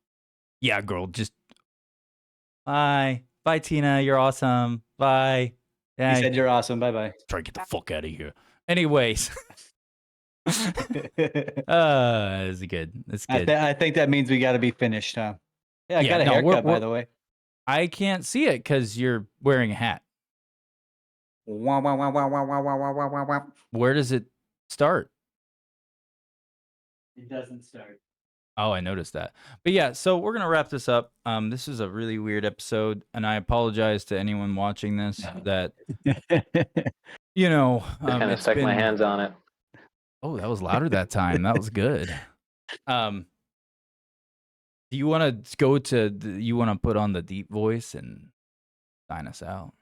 Yeah, girl, just bye. Bye, Tina. You're awesome. Bye. He Yeah, said you're awesome. Bye bye. try to get the fuck out of here. Anyways. It's good. It's good. I think that means we got to be finished, huh? Yeah, I Yeah, got a no, haircut, by we're- the way. I can't see it because you're wearing a hat. Wah, wah, wah, wah, wah, wah, wah, wah, wah, wah, wah. Where does it start? It doesn't start. Oh, I noticed that. But yeah, so we're gonna wrap this up. This is a really weird episode, and I apologize to anyone watching this that you know. Just kind of it's stuck my been- hands on it. Oh, that was louder that time. That was good. Do you want to go to? You want to put on the deep voice and sign us out?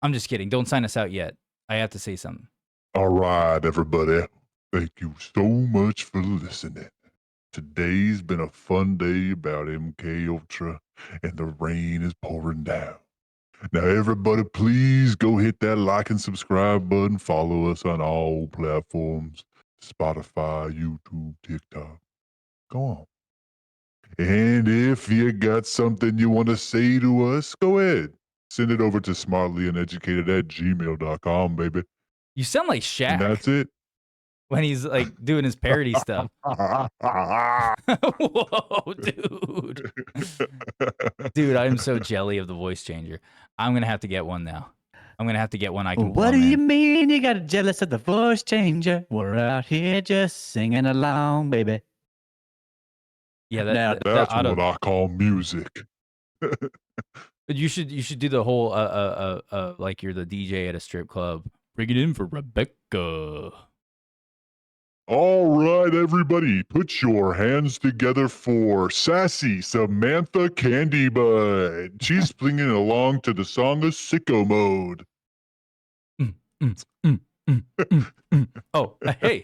I'm just kidding. Don't sign us out yet. I have to say something. All right, everybody. Thank you so much for listening. Today's been a fun day about MK Ultra, and the rain is pouring down. Now, everybody, please go hit that like and subscribe button. Follow us on all platforms: Spotify, YouTube, TikTok. Go on. And if you got something you want to say to us, go ahead. Send it over to smartlyuneducated@gmail.com, baby. You sound like And Shaq that's it. when he's like doing his parody stuff. Whoa, dude. Dude, I'm so jelly of the voice changer. I'm gonna have to get one now. I'm gonna have to get one I can. What do plumb you in. mean you got jealous of the voice changer? We're out here just singing along, baby. Yeah, Now, That's what I call music. You should do the whole like you're the DJ at a strip club. Bring it in for Rebecca. All right, everybody, put your hands together for sassy Samantha Candybud. She's singing along to the song of Sicko Mode. Oh, hey.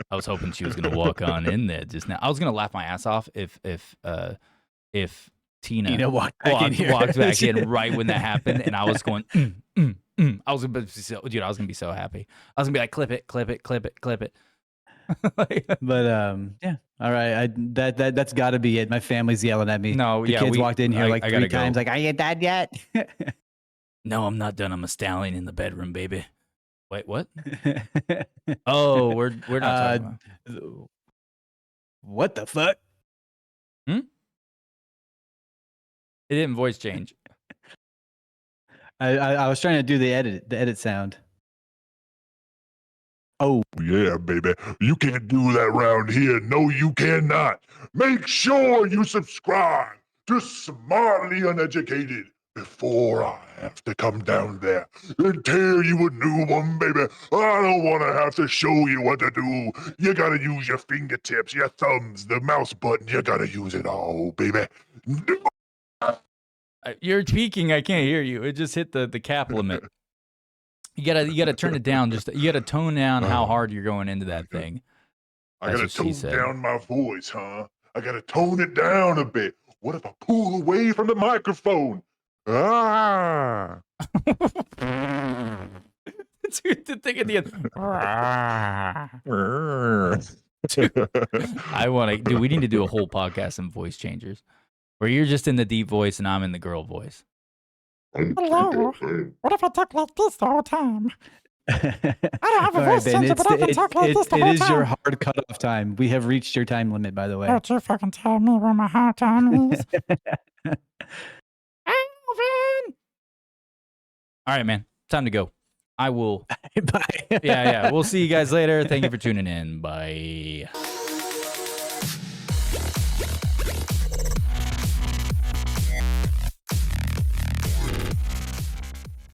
I was hoping she was gonna walk on in there just now. I was gonna laugh my ass off if Tina walked back walked back in right when that happened, and I was going. I was gonna be so, dude. I was gonna be so happy. I was gonna be like, clip it, clip it, clip it, clip it. But yeah. All right. That's got to be it. My family's yelling at me. No, the yeah, kids walked in here I like gotta 3 times. go. Like, are you done yet? No, I'm not done. I'm a stallion in the bedroom, baby. Wait, what? Oh, we're not talking about. What the fuck? It didn't voice change. I was trying to do the edit sound. Oh Yeah, baby. You can't do that around here. No, you cannot. Make sure you subscribe to Smartly Uneducated before I have to come down there and tear you a new one, baby. I don't want to have to show you what to do. You gotta use your fingertips, your thumbs, the mouse button. You gotta use it all, baby. You're peaking. I can't hear you. It just hit the cap limit. You gotta turn it down. You gotta tone down how hard you're going into that thing. I gotta tone down my voice, huh? I gotta tone it down a bit. What if I pull away from the microphone? Ah! Dude, the thing at the end. I want to. Dude, we need to do a whole podcast in voice changers, where you're just in the deep voice and I'm in the girl voice. Hello. What if I talk like this the whole time? I don't have a All right, voice Ben, changer, but I can talk like this the it whole is time. your hard cutoff time. We have reached your time limit, by the way. Don't you fucking tell me where my hard time is. Alvin! All right, man. Time to go. I will. Bye. Yeah. We'll see you guys later. Thank you for tuning in. Bye.